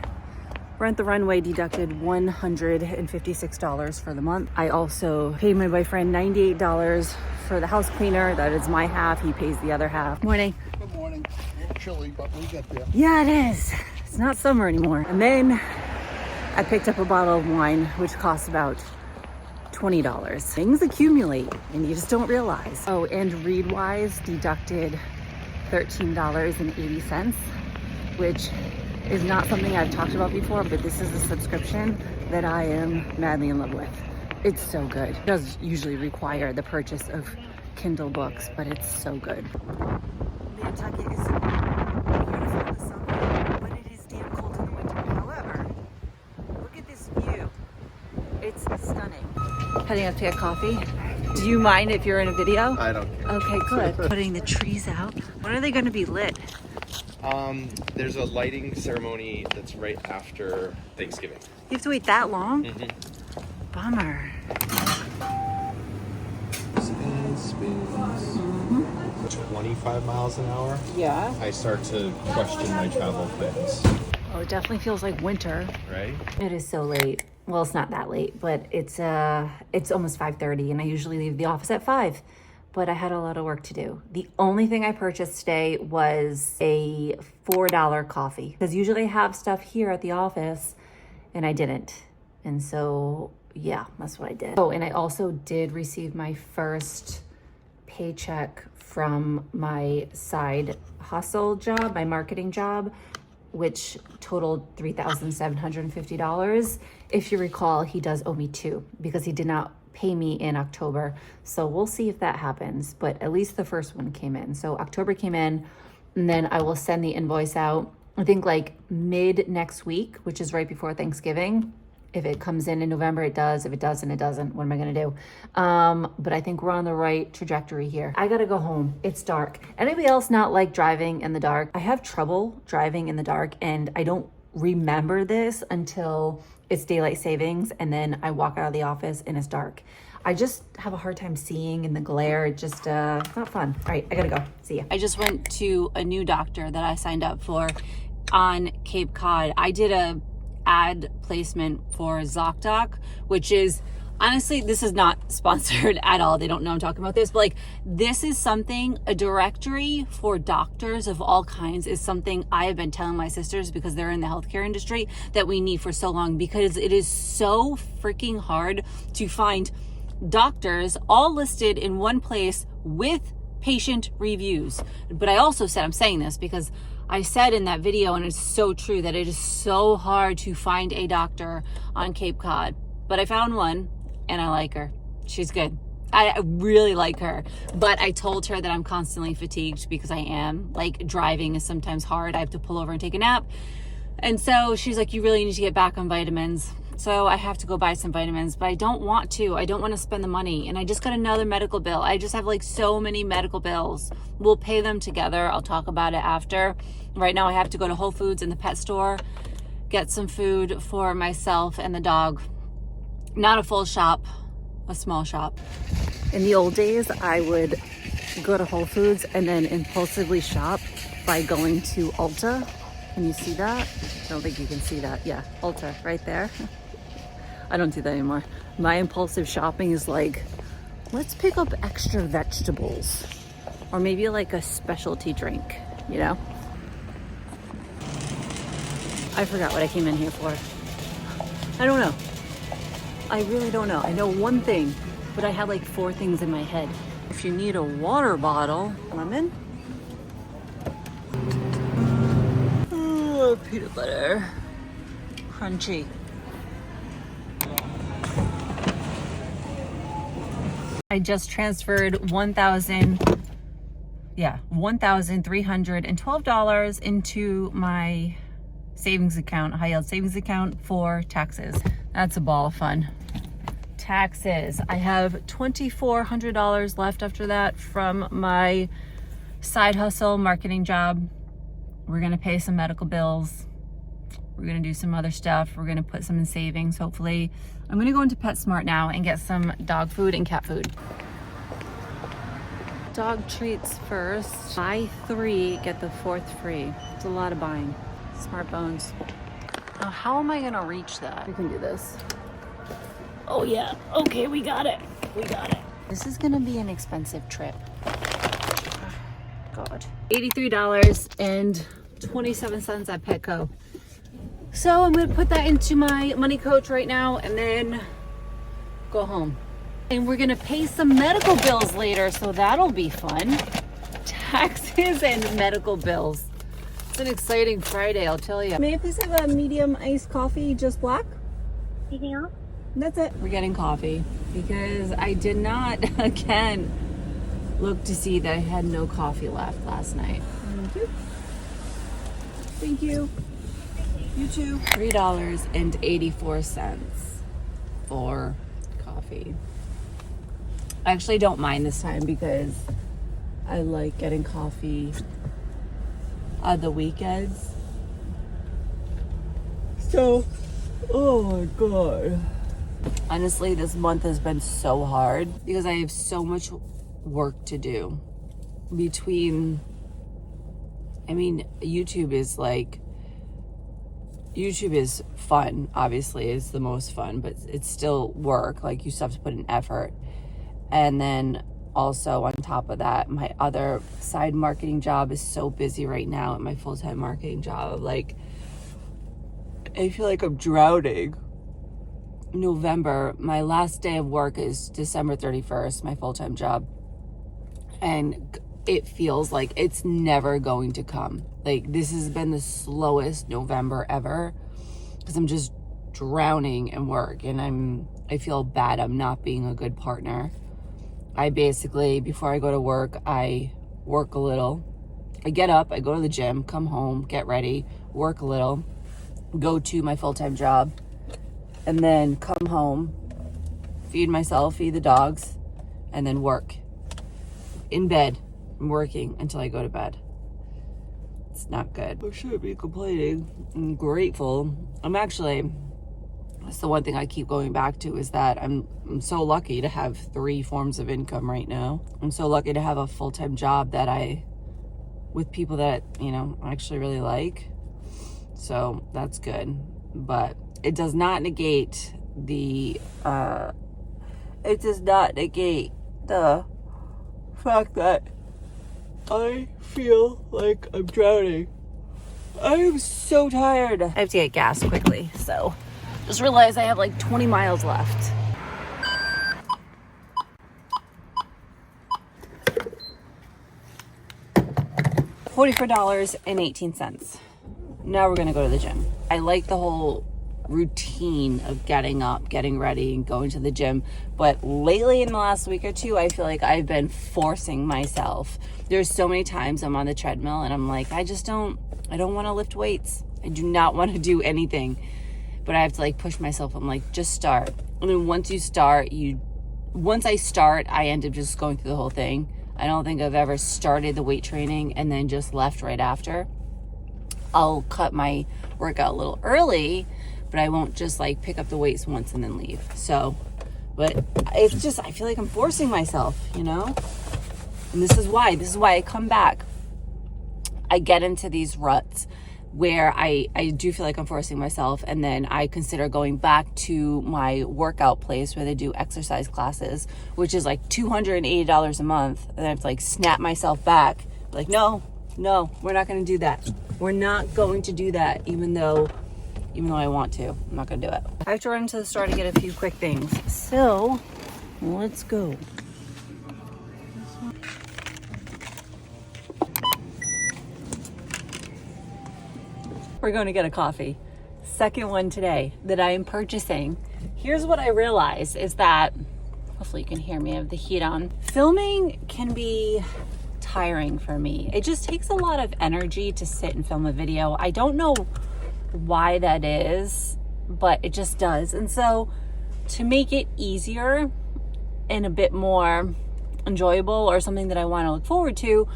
Rent the Runway deducted $156 for the month. I also paid my boyfriend $98 for the house cleaner. That is my half. He pays the other half. Morning. Good morning. A little chilly, but we get there. Yeah, it is. It's not summer anymore. And then I picked up a bottle of wine, which costs about $20. Things accumulate and you just don't realize. Oh, and Readwise deducted $13.80, which is not something I've talked about before, but this is a subscription that I am madly in love with. It's so good. It does usually require the purchase of Kindle books, but it's so good. Nantucket is beautiful in the summer, but it is damn cold in the winter. However, look at this view. It's stunning. Heading up to get coffee. Do you mind if you're in a video? I don't care. Okay, good. Putting the trees out. When are they going to be lit? There's a lighting ceremony that's right after Thanksgiving. You have to wait that long? Mm-hmm. Bummer. Mm-hmm. 25 miles an hour. Yeah. I start to question my travel plans. Oh, it definitely feels like winter. Right? It is so late. Well, it's not that late, but it's almost 5:30 and I usually leave the office at 5. But I had a lot of work to do. The only thing I purchased today was a $4 coffee. Because usually I have stuff here at the office and I didn't. And so, yeah, that's what I did. Oh, and I also did receive my first paycheck from my side hustle job, my marketing job, which totaled $3,750. If you recall, he does owe me 2 because he did not pay me in October. So we'll see if that happens, but at least the first one came in. So October came in and then I will send the invoice out, I think like mid next week, which is right before Thanksgiving. If it comes in November, it does. If it doesn't, it doesn't. What am I gonna do? But I think we're on the right trajectory here. I gotta go home. It's dark. Anybody else not like driving in the dark? I have trouble driving in the dark and I don't remember this until it's daylight savings and then I walk out of the office and it's dark. I just have a hard time seeing in the glare. It just, it's not fun. All right, I gotta go. See ya. I just went to a new doctor that I signed up for on Cape Cod. I did a ad placement for ZocDoc, which is, honestly, this is not sponsored at all. They don't know I'm talking about this, but like, this is something, a directory for doctors of all kinds is something I have been telling my sisters because they're in the healthcare industry that we need for so long, because it is so freaking hard to find doctors all listed in one place with patient reviews. But I also said, I'm saying this because I said in that video, and it's so true, that it is so hard to find a doctor on Cape Cod. But I found one and I like her. She's good. I really like her, but I told her that I'm constantly fatigued because I am. Like, driving is sometimes hard. I have to pull over and take a nap. And so she's like, you really need to get back on vitamins. So I have to go buy some vitamins, but I don't want to. I don't want to spend the money. And I just got another medical bill. I just have like so many medical bills. We'll pay them together. I'll talk about it after. Right now I have to go to Whole Foods in the pet store, get some food for myself and the dog. Not a full shop, a small shop. In the old days, I would go to Whole Foods and then impulsively shop by going to Ulta. Can you see that? I don't think you can see that. Yeah, Ulta right there. I don't do that anymore. My impulsive shopping is like, let's pick up extra vegetables or maybe like a specialty drink, you know? I forgot what I came in here for. I don't know. I really don't know. I know one thing, but I had like 4 things in my head. If you need a water bottle, lemon. Oh, peanut butter. Crunchy. I just transferred $1,312 into my savings account, high yield savings account for taxes. That's a ball of fun. Taxes. I have $2,400 left after that from my side hustle marketing job. We're gonna pay some medical bills. We're gonna do some other stuff. We're gonna put some in savings, hopefully. I'm gonna go into PetSmart now and get some dog food and cat food. Dog treats first. Buy 3, get the 4th free. It's a lot of buying. Smart bones. Now, how am I gonna reach that? We can do this. Oh yeah, okay, we got it. We got it. This is gonna be an expensive trip. God. $83.27 at Petco. So I'm gonna put that into my money coach right now and then go home. And we're gonna pay some medical bills later, so that'll be fun. Taxes and medical bills. It's an exciting Friday, I'll tell you. May I please have a medium iced coffee, just black? Anything else? That's it. We're getting coffee because I did not, again, look to see that I had no coffee left last night. Thank you. Thank you. You too. $3.84 for coffee. I actually don't mind this time because I like getting coffee on the weekends. So, oh my God. Honestly, this month has been so hard because I have so much work to do between, YouTube is fun, obviously, it's the most fun, but it's still work. Like, you still have to put in effort. And then also on top of that, my other side marketing job is so busy right now at my full-time marketing job. Like, I feel like I'm drowning. November, my last day of work is December 31st, my full-time job. And it feels like it's never going to come. Like, this has been the slowest November ever because I'm just drowning in work and I feel bad. I'm not being a good partner. I basically, before I go to work, I work a little. I get up, I go to the gym, come home, get ready, work a little, go to my full-time job, and then come home, feed myself, feed the dogs, and then work. In bed, I'm working until I go to bed. It's not good. I shouldn't be complaining. I'm grateful. That's the one thing I keep going back to is that I'm so lucky to have 3 forms of income right now. I'm so lucky to have a full-time job with people that, I actually really like. So that's good. But it does not negate the fact that I feel like I'm drowning. I am so tired. I have to get gas quickly, so just realized I have like 20 miles left. $44.18. Now we're gonna go to the gym. I like the whole routine of getting up, getting ready, and going to the gym. But lately, in the last week or two, I feel like I've been forcing myself. There's so many times I'm on the treadmill and I'm like, I don't want to lift weights. I do not want to do anything. But I have to like push myself. I'm like, just start. And then once I start, I end up just going through the whole thing. I don't think I've ever started the weight training and then just left right after. I'll cut my workout a little early, but I won't just like pick up the weights once and then leave. So, but it's just, I feel like I'm forcing myself, you know? And this is why I come back. I get into these ruts where I do feel like I'm forcing myself, and then I consider going back to my workout place where they do exercise classes, which is like $280 a month, and I have to like snap myself back, like, no, we're not going to do that. We're not going to do that, even though I want to. I'm not going to do it. I have to run to the store to get a few quick things, so let's go. We're going to get a coffee. Second one today that I am purchasing. Here's what I realized is that, hopefully you can hear me, I have the heat on. Filming can be tiring for me. It just takes a lot of energy to sit and film a video. I don't know why that is, but it just does. And so to make it easier and a bit more enjoyable, or something that I want to look forward to,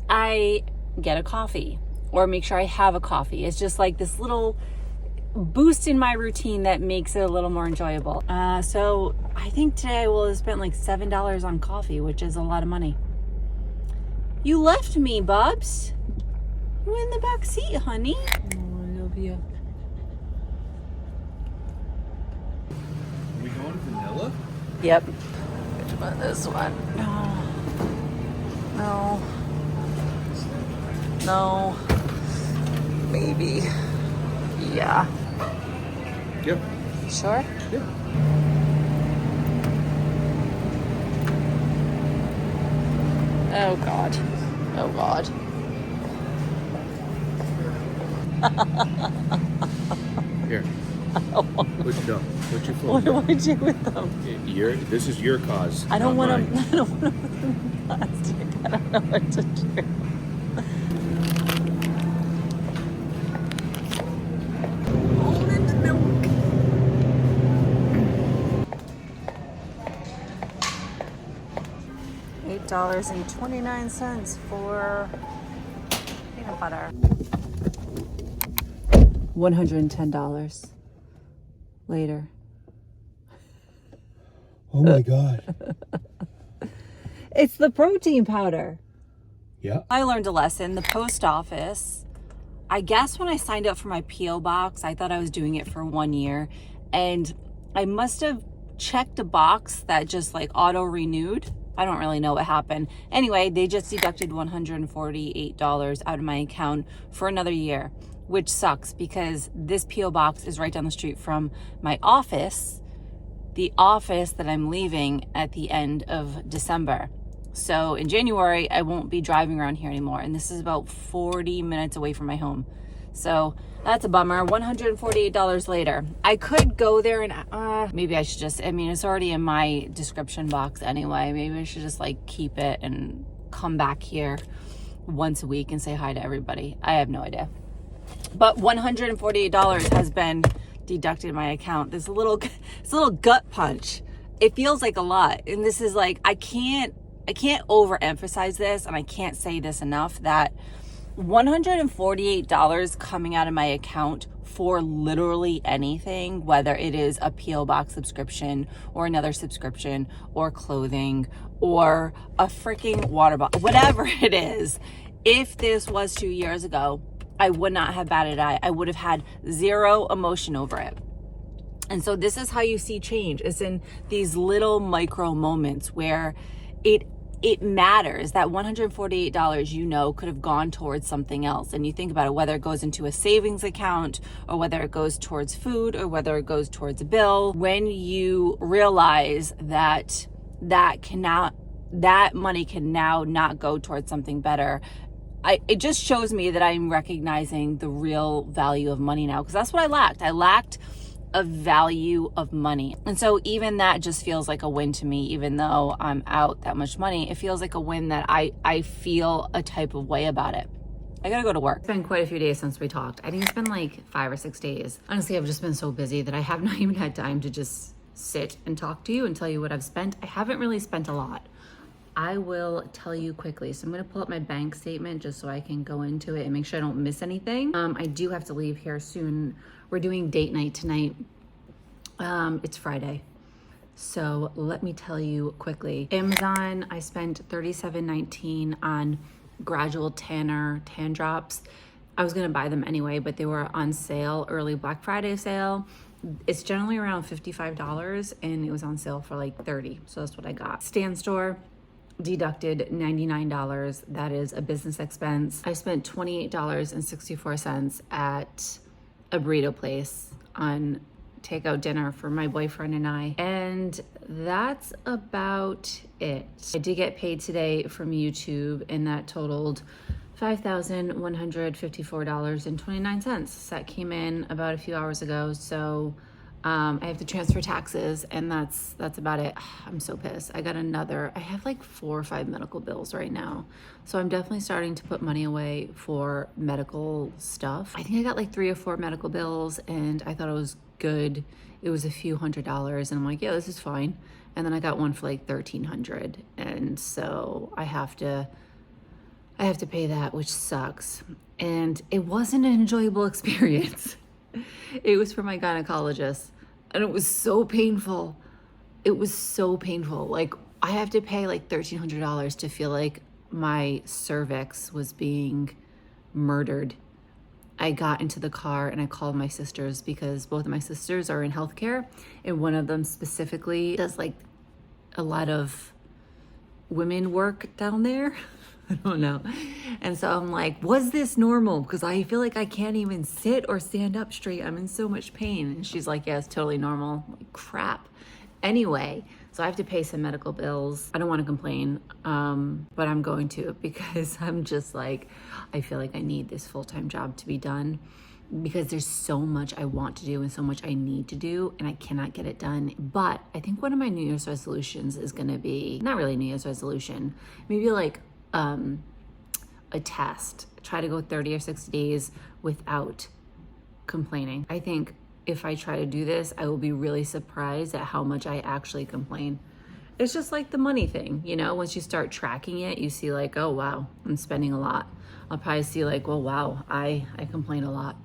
I get a coffee. Or make sure I have a coffee. It's just like this little boost in my routine that makes it a little more enjoyable. So I think today I will have spent like $7 on coffee, which is a lot of money. You left me, Bubs. You in the back seat, honey. Oh, I love you. Are we going vanilla? Yep. Which one? This one. No. Maybe. Yeah. Yep. Sure? Yep. Oh God. Here. What you do? What you What film? do I do with them? This is your cause. I don't not want to. mine. I don't want to put them in plastic. I don't know what to do. Almond milk. $8.29 for peanut butter. $110 later. Oh my God. It's the protein powder. Yeah. I learned a lesson. The post office, I guess when I signed up for my P.O. box, I thought I was doing it for 1 year. And I must have checked a box that just like auto renewed. I don't really know what happened. Anyway, they just deducted $148 out of my account for another year, which sucks because this P.O. box is right down the street from my office, the office that I'm leaving at the end of December. So in January, I won't be driving around here anymore. And this is about 40 minutes away from my home. So that's a bummer. $148 later. I could go there and maybe I should just, I mean, it's already in my description box anyway. Maybe I should just like keep it and come back here once a week and say hi to everybody. I have no idea. But $148 has been deducted in my account. This little gut punch. It feels like a lot. And this is like, I can't overemphasize this, and I can't say this enough, that $148 coming out of my account for literally anything, whether it is a P.O. box subscription or another subscription or clothing or a freaking water bottle, whatever it is. If this was 2 years ago, I would not have batted an eye. I would have had zero emotion over it. And so this is how you see change. It's in these little micro moments where it matters. That $148, you know, could have gone towards something else. And you think about it, whether it goes into a savings account or whether it goes towards food or whether it goes towards a bill. When you realize that that money can now not go towards something better, it just shows me that I'm recognizing the real value of money now, because that's what I lacked. I lacked a value of money. And so even that just feels like a win to me, even though I'm out that much money. It feels like a win that I feel a type of way about it. I gotta go to work. It's been quite a few days since we talked. I think it's been like 5 or 6 days. Honestly, I've just been so busy that I have not even had time to just sit and talk to you and tell you what I've spent. I haven't really spent a lot. I will tell you quickly. So I'm gonna pull up my bank statement just so I can go into it and make sure I don't miss anything. I do have to leave here soon. We're doing date night tonight. It's Friday. So let me tell you quickly. Amazon, I spent $37.19 on gradual tan drops. I was gonna buy them anyway, but they were on sale, early Black Friday sale. It's generally around $55 and it was on sale for like $30. So that's what I got. Stan Store deducted $99. That is a business expense. I spent $28.64 at a burrito place on takeout dinner for my boyfriend and I. And that's about it. I did get paid today from YouTube and that totaled $5,154.29. That came in about a few hours ago. So I have to transfer taxes and that's about it. I'm so pissed. I have like 4 or 5 medical bills right now. So I'm definitely starting to put money away for medical stuff. I think I got like 3 or 4 medical bills and I thought it was good. It was a few $100s and I'm like, yeah, this is fine. And then I got one for like $1,300. And so I have to pay that, which sucks. And it wasn't an enjoyable experience. It was for my gynecologist and it was so painful. It was so painful. Like I have to pay like $1,300 to feel like my cervix was being murdered. I got into the car and I called my sisters because both of my sisters are in healthcare and one of them specifically does like a lot of women work down there. I don't know. And so I'm like, was this normal? Because I feel like I can't even sit or stand up straight. I'm in so much pain. And she's like, yeah, it's totally normal. I'm like, crap. Anyway, so I have to pay some medical bills. I don't want to complain, but I'm going to because I'm just like, I feel like I need this full-time job to be done because there's so much I want to do and so much I need to do and I cannot get it done. But I think one of my New Year's resolutions is going to be, not really a New Year's resolution, maybe like a test. Try to go 30 or 60 days without complaining. I think if I try to do this, I will be really surprised at how much I actually complain. It's just like the money thing, you know, once you start tracking it, you see like, oh, wow, I'm spending a lot. I'll probably see like, well, wow, I complain a lot.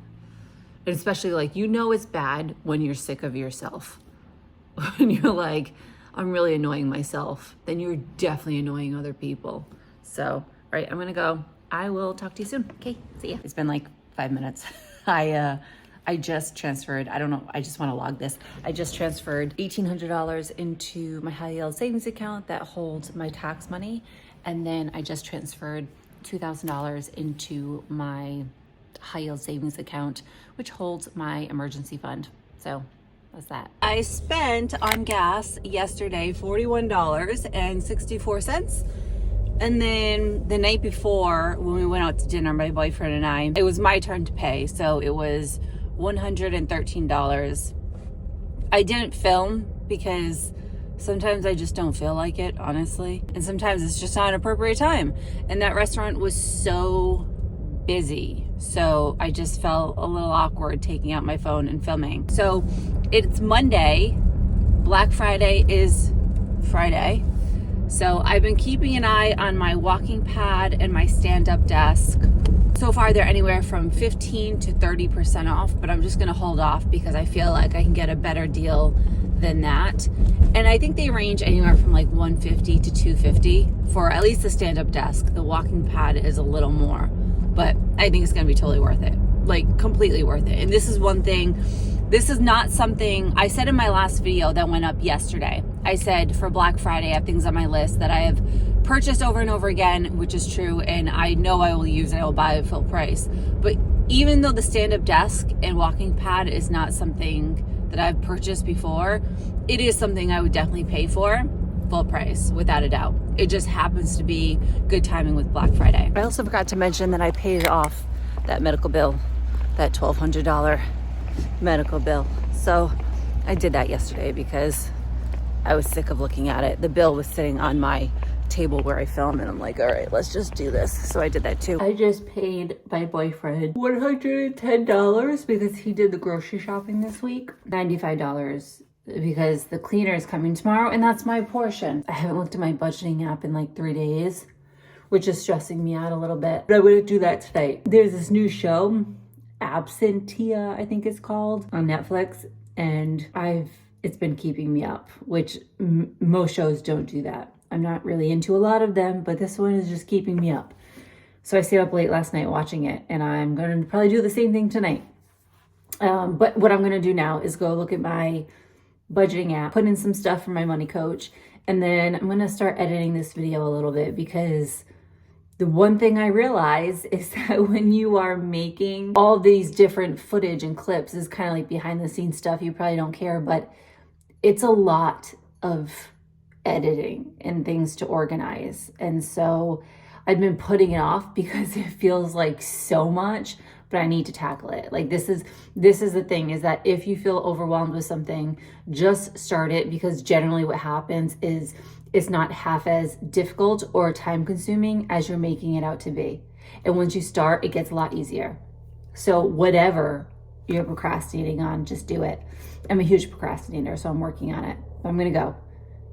And especially like, you know, it's bad when you're sick of yourself. When you're like, I'm really annoying myself, then you're definitely annoying other people. So, all right, I'm gonna go. I will talk to you soon. Okay, see ya. It's been like 5 minutes. I just transferred, I don't know, I just wanna log this. I just transferred $1,800 into my high yield savings account that holds my tax money. And then I just transferred $2,000 into my high yield savings account, which holds my emergency fund. So that's that. I spent on gas yesterday $41.64. And then the night before, when we went out to dinner, my boyfriend and I, it was my turn to pay. So it was $113. I didn't film because sometimes I just don't feel like it, honestly. And sometimes it's just not an appropriate time. And that restaurant was so busy. So I just felt a little awkward taking out my phone and filming. So it's Monday. Black Friday is Friday. So I've been keeping an eye on my walking pad and my stand-up desk. So far they're anywhere from 15 to 30% off, but I'm just gonna hold off because I feel like I can get a better deal than that. And I think they range anywhere from like $150 to $250 for at least the stand-up desk. The walking pad is a little more, but I think it's gonna be totally worth it. Like completely worth it. And this is one thing, this is not something I said in my last video that went up yesterday. I said for Black Friday, I have things on my list that I have purchased over and over again, which is true. And I know I will use it, I will buy it full price. But even though the stand-up desk and walking pad is not something that I've purchased before, it is something I would definitely pay for. full price, without a doubt. It just happens to be good timing with Black Friday. I also forgot to mention that I paid off that medical bill, that $1,200 medical bill. So I did that yesterday because I was sick of looking at it. The bill was sitting on my table where I film, and I'm like, all right, let's just do this. So I did that too. I just paid my boyfriend $110 because he did the grocery shopping this week. $95 because the cleaner is coming tomorrow, and that's my portion. I haven't looked at my budgeting app in like 3 days, which is stressing me out a little bit, but I'm gonna do that tonight. There's this new show, Absentia, I think it's called, on Netflix, and it's been keeping me up, which most shows don't do that. I'm not really into a lot of them, but this one is just keeping me up. So I stayed up late last night watching it, and I'm going to probably do the same thing tonight. But what I'm going to do now is go look at my budgeting app, put in some stuff for my money coach, and then I'm going to start editing this video a little bit, because the one thing I realize is that when you are making all these different footage and clips, is kind of like behind the scenes stuff, you probably don't care, but it's a lot of editing and things to organize. And so I've been putting it off because it feels like so much, but I need to tackle it. Like this is the thing, is that if you feel overwhelmed with something, just start it, because generally what happens is it's not half as difficult or time consuming as you're making it out to be. And once you start, it gets a lot easier. So whatever you're procrastinating on, just do it. I'm a huge procrastinator, so I'm working on it. But I'm gonna go,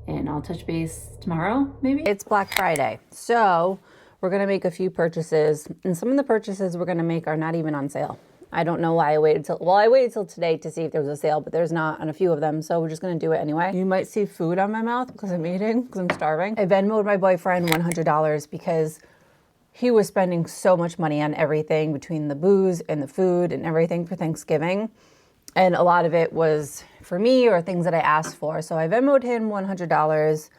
and I'll touch base tomorrow, maybe. It's Black Friday, so we're gonna make a few purchases, and some of the purchases we're gonna make are not even on sale. I don't know why I waited till today to see if there was a sale, but there's not on a few of them, so we're just gonna do it anyway. You might see food on my mouth because I'm eating, because I'm starving. I Venmo'd my boyfriend $100 because he was spending so much money on everything, between the booze and the food and everything for Thanksgiving. And a lot of it was for me or things that I asked for. So I Venmo'd him $100,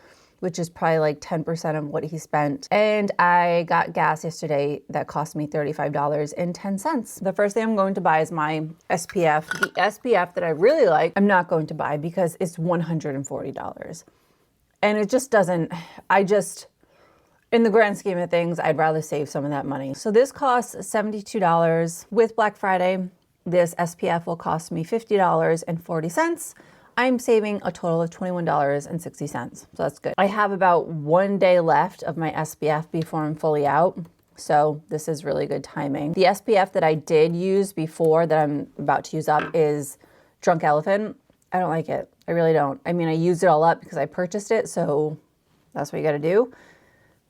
which is probably like 10% of what he spent. And I got gas yesterday that cost me $35.10. The first thing I'm going to buy is my SPF. The SPF that I really like, I'm not going to buy because it's $140. And it just doesn't, in the grand scheme of things, I'd rather save some of that money. So this costs $72. With Black Friday, this SPF will cost me $50.40. I'm saving a total of $21.60. So that's good. I have about 1 day left of my SPF before I'm fully out. So this is really good timing. The SPF that I did use before that I'm about to use up is Drunk Elephant. I don't like it. I really don't. I mean, I used it all up because I purchased it, so that's what you gotta do.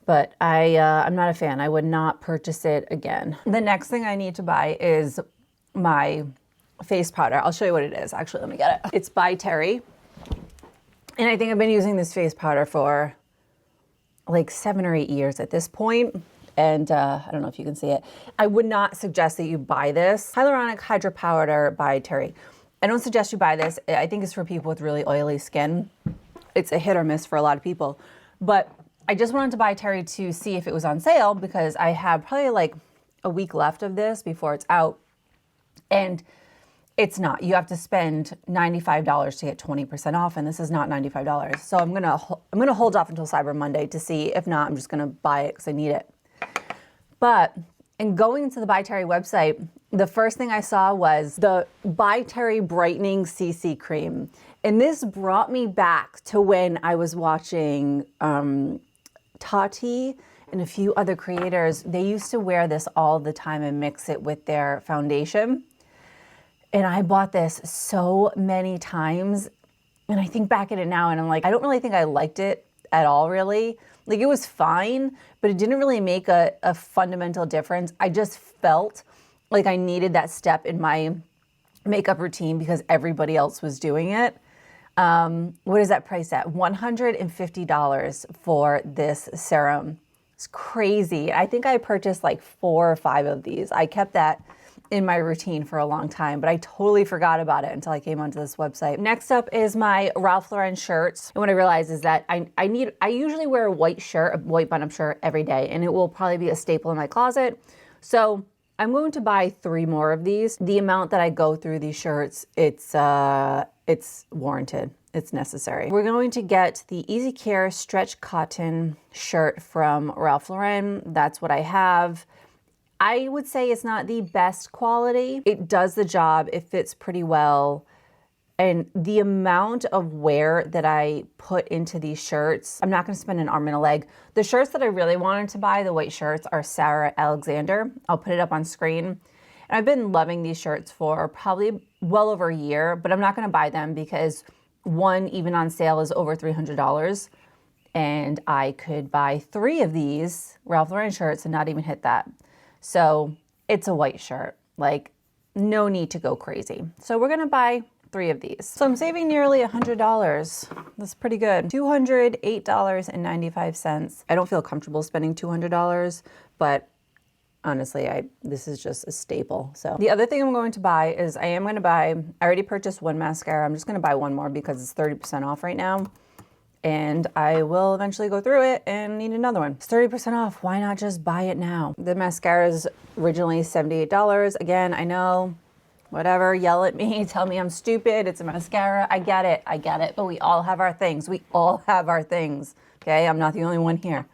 But I'm not a fan. I would not purchase it again. The next thing I need to buy is my face powder. I'll show you what it is. Actually, let me get it. It's by Terry. And I think I've been using this face powder for like 7 or 8 years at this point. And I don't know if you can see it. I would not suggest that you buy this. Hyaluronic Hydra Powder by Terry. I don't suggest you buy this. I think it's for people with really oily skin. It's a hit or miss for a lot of people. But I just wanted to buy Terry to see if it was on sale, because I have probably like a week left of this before it's out. And it's not. You have to spend $95 to get 20% off, and this is not $95. So I'm gonna hold off until Cyber Monday to see. If not, I'm just gonna buy it because I need it. But in going into the By Terry website, the first thing I saw was the By Terry Brightening CC Cream. And this brought me back to when I was watching Tati and a few other creators. They used to wear this all the time and mix it with their foundation. And I bought this so many times, and I think back at it now and I'm like, I don't really think I liked it at all, really. Like, it was fine, but it didn't really make a fundamental difference. I just felt like I needed that step in my makeup routine because everybody else was doing it. What is that price at? $150 for this serum. It's crazy. I think I purchased like 4 or 5 of these. I kept that in my routine for a long time, but I totally forgot about it until I came onto this website. Next up is my Ralph Lauren shirts. And what I realized is that I usually wear a white shirt, a white button-up shirt every day, and it will probably be a staple in my closet. So I'm going to buy 3 more of these. The amount that I go through these shirts, it's warranted. it's necessary. We're going to get the Easy Care stretch cotton shirt from Ralph Lauren. That's what I have. I would say it's not the best quality. It does the job. It fits pretty well. And the amount of wear that I put into these shirts, I'm not gonna spend an arm and a leg. The shirts that I really wanted to buy, the white shirts, are Sarah Alexander. I'll put it up on screen. And I've been loving these shirts for probably well over a year, but I'm not gonna buy them because one, even on sale, is over $300. And I could buy 3 of these Ralph Lauren shirts and not even hit that. So it's a white shirt, like no need to go crazy. So we're gonna buy 3 of these. So I'm saving nearly $100. That's pretty good. $208.95. I don't feel comfortable spending $200, but honestly, this is just a staple. So the other thing I'm going to buy is I already purchased 1 mascara. I'm just gonna buy 1 more because it's 30% off right now. And I will eventually go through it and need another one. It's 30% off, why not just buy it now? The mascara is originally $78. Again, I know, whatever, yell at me, tell me I'm stupid, it's a mascara, I get it, but we all have our things. We all have our things, okay? I'm not the only one here.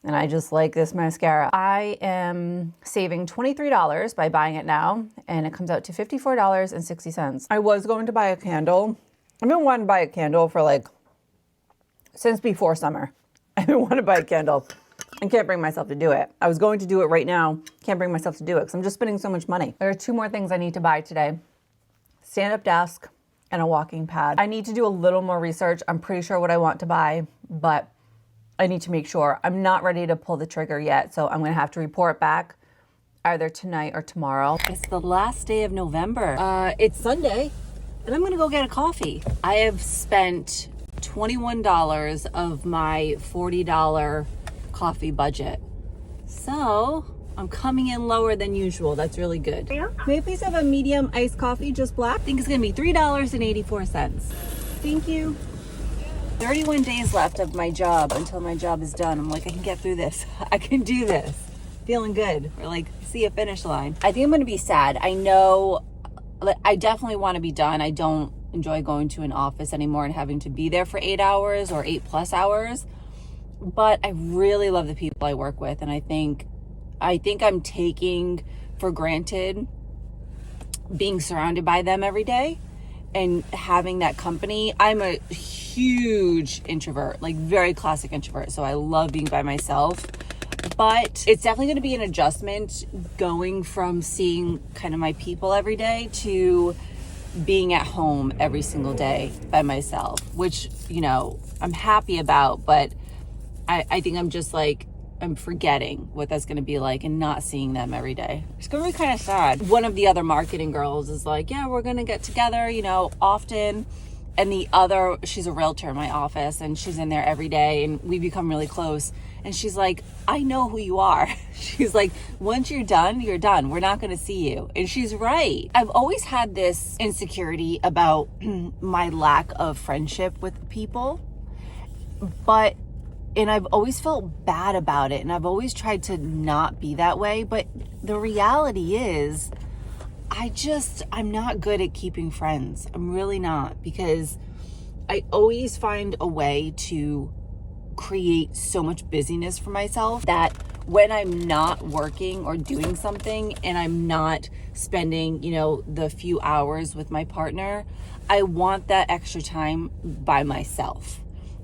And I just like this mascara. I am saving $23 by buying it now, and it comes out to $54.60. I was going to buy a candle. I've been wanting to buy a candle for since before summer. I've been wanting to buy a candle. I can't bring myself to do it. I was going to do it right now. Can't bring myself to do it because I'm just spending so much money. There are 2 more things I need to buy today. Stand-up desk and a walking pad. I need to do a little more research. I'm pretty sure what I want to buy, but I need to make sure. I'm not ready to pull the trigger yet, so I'm gonna have to report back either tonight or tomorrow. It's the last day of November. It's Sunday, and I'm gonna go get a coffee. I have spent $21 of my $40 coffee budget. So I'm coming in lower than usual. That's really good. Yeah. May I please have a medium iced coffee, just black? I think it's gonna be $3.84. Thank you. 31 days left of my job until my job is done. I'm like, I can get through this. I can do this. Feeling good. Or see a finish line. I think I'm gonna be sad. I know, I definitely wanna be done. I don't enjoy going to an office anymore and having to be there for 8 hours or 8+ hours. But I really love the people I work with, and I think I'm taking for granted being surrounded by them every day and having that company. I'm a huge introvert, very classic introvert, so I love being by myself. But it's definitely going to be an adjustment going from seeing kind of my people every day to being at home every single day by myself, which, I'm happy about, but I think I'm just I'm forgetting what that's going to be like and not seeing them every day. It's going to be kind of sad. One of the other marketing girls is yeah, we're going to get together, often. And the other, she's a realtor in my office, and she's in there every day, and we become really close. And she's like, I know who you are. She's like, once you're done, you're done. We're not going to see you. And she's right. I've always had this insecurity about my lack of friendship with people, and I've always felt bad about it, and I've always tried to not be that way. But the reality is, I'm not good at keeping friends. I'm really not, because I always find a way to create so much busyness for myself that when I'm not working or doing something and I'm not spending, the few hours with my partner, I want that extra time by myself.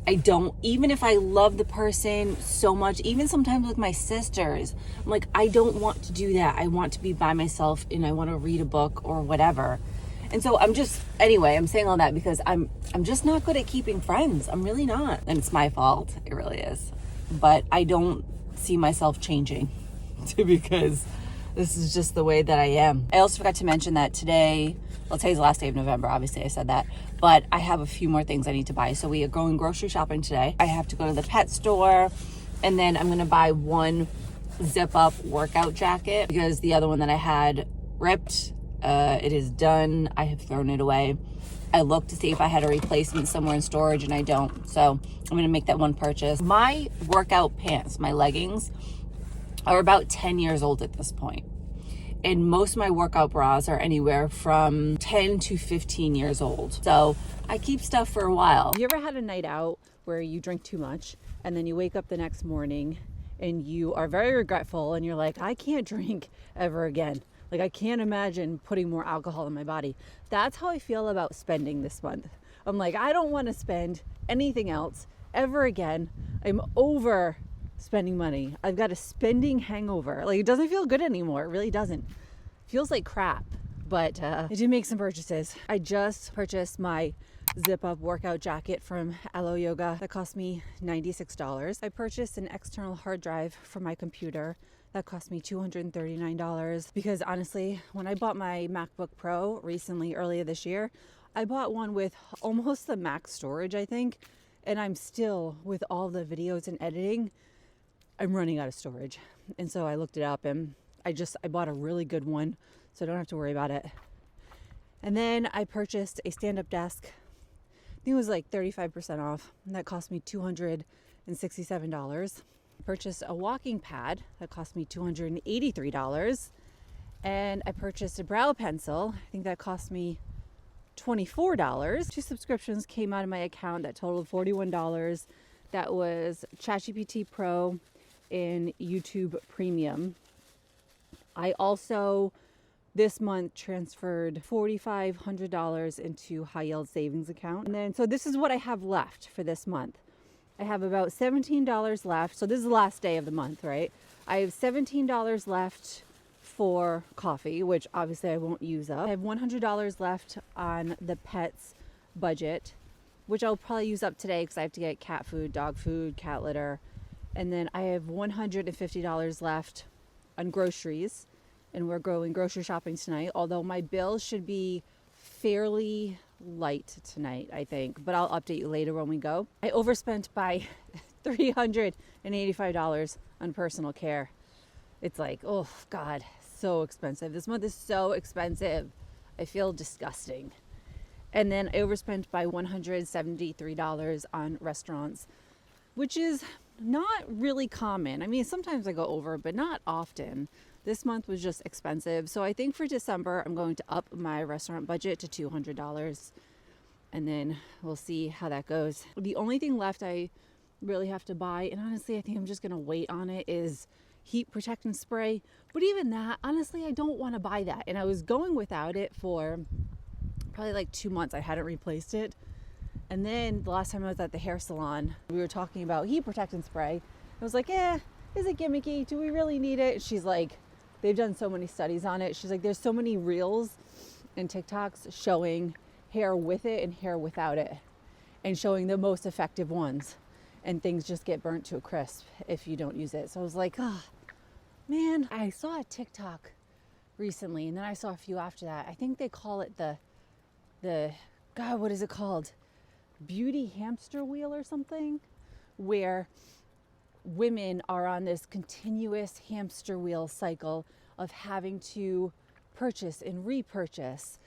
I don't, even if I love the person so much, even sometimes with my sisters, I'm like, I don't want to do that. I want to be by myself and I want to read a book or whatever. And so I'm saying all that because I'm just not good at keeping friends. I'm really not. And it's my fault. It really is. But I don't see myself changing because this is just the way that I am. I also forgot to mention that today's the last day of November. Obviously I said that, but I have a few more things I need to buy. So we are going grocery shopping today. I have to go to the pet store, and then I'm going to buy 1 zip up workout jacket because the other one that I had ripped. It is done. I have thrown it away. I looked to see if I had a replacement somewhere in storage, and I don't. So I'm going to make that one purchase. My workout pants, my leggings, are about 10 years old at this point. And most of my workout bras are anywhere from 10 to 15 years old. So I keep stuff for a while. Have you ever had a night out where you drink too much and then you wake up the next morning and you are very regretful and you're like, I can't drink ever again. Like, I can't imagine putting more alcohol in my body. That's how I feel about spending this month. I'm like, I don't want to spend anything else ever again. I'm over spending money. I've got a spending hangover. Like, it doesn't feel good anymore. It really doesn't. It feels like crap. But I did make some purchases. I just purchased my zip up workout jacket from Alo Yoga that cost me $96. I purchased an external hard drive for my computer that cost me $239 because honestly, when I bought my MacBook Pro recently, earlier this year, I bought one with almost the max storage, I think, and I'm still, with all the videos and editing, I'm running out of storage. And so I looked it up and I bought a really good one so I don't have to worry about it. And then I purchased a stand-up desk. I think it was like 35% off. And that cost me $267. Purchased a walking pad that cost me $283. And I purchased a brow pencil. I think that cost me $24. 2 subscriptions came out of my account that totaled $41. That was ChatGPT Pro and YouTube Premium. I also this month transferred $4,500 into high yield savings account. And then, so this is what I have left for this month. I have about $17 left. So this is the last day of the month, right? I have $17 left for coffee, which obviously I won't use up. I have $100 left on the pets budget, which I'll probably use up today because I have to get cat food, dog food, cat litter. And then I have $150 left on groceries, and we're going grocery shopping tonight, although my bill should be fairly light tonight, I think, but I'll update you later when we go. I overspent by $385 on personal care. It's like, oh God, so expensive. This month is so expensive. I feel disgusting. And then I overspent by $173 on restaurants, which is not really common. I mean, sometimes I go over, but not often. This month was just expensive. So I think for December, I'm going to up my restaurant budget to $200. And then we'll see how that goes. The only thing left I really have to buy, and honestly, I think I'm just going to wait on it, is heat protectant spray. But even that, honestly, I don't want to buy that. And I was going without it for probably like 2 months. I hadn't replaced it. And then the last time I was at the hair salon, we were talking about heat protectant spray. I was like, is it gimmicky? Do we really need it? She's like, they've done so many studies on it. She's like, there's so many reels and TikToks showing hair with it and hair without it and showing the most effective ones. And things just get burnt to a crisp if you don't use it. So I was like, oh, man, I saw a TikTok recently and then I saw a few after that. I think they call it the God, what is it called? Beauty hamster wheel or something, where women are on this continuous hamster wheel cycle of having to purchase and repurchase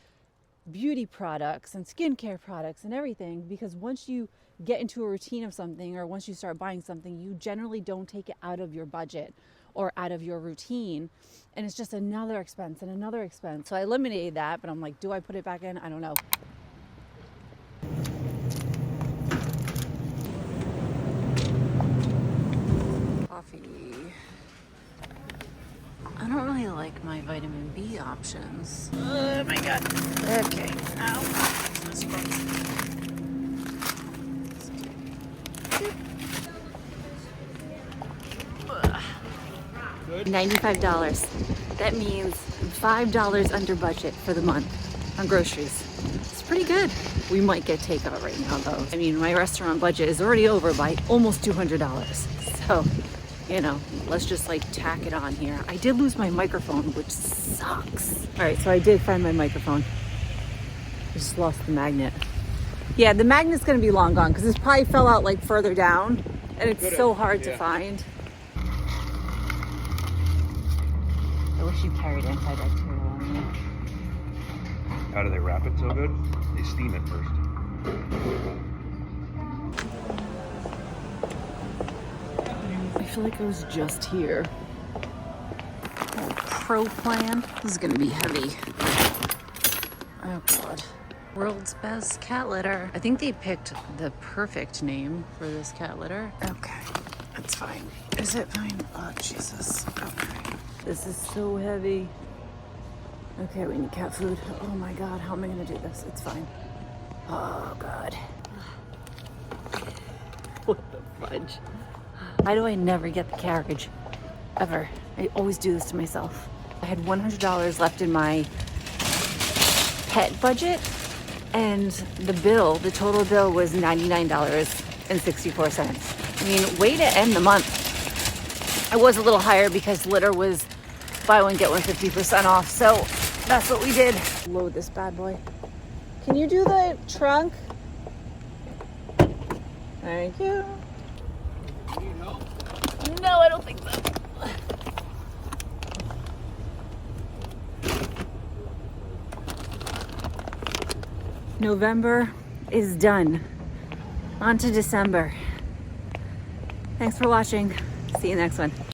beauty products and skincare products and everything, because once you get into a routine of something, or once you start buying something, you generally don't take it out of your budget or out of your routine, and it's just another expense and another expense. So I eliminated that, but I'm like, do I put it back in? I don't know. Coffee. I don't really like my vitamin B options. Oh my God. Okay. Ow. That's gross. $95. That means $5 under budget for the month on groceries. It's pretty good. We might get takeout right now though. I mean, my restaurant budget is already over by almost $200. So, you know, let's just like tack it on here. I did lose my microphone, which sucks. All right, so I did find my microphone. I just lost the magnet. Yeah, the magnet's gonna be long gone because this probably fell out like further down and it's so hard to find. I wish you carried antibacterial on you. How do they wrap it so good? They steam it first. I feel like I was just here. Oh Pro plan. This is gonna be heavy. Oh God. World's best cat litter. I think they picked the perfect name for this cat litter. Okay, it's fine. Is it fine? Oh, Jesus. Okay. This is so heavy. Okay, we need cat food. Oh my God, how am I gonna do this? It's fine. Oh God. What the fudge? Why do I never get the carriage? Ever. I always do this to myself. I had $100 left in my pet budget, and the total bill was $99.64. I mean, way to end the month. It was a little higher because litter was buy one, get one 50% off. So that's what we did. Load this bad boy. Can you do the trunk? Thank you. No, I don't think so. November is done. On to December. Thanks for watching. See you next one.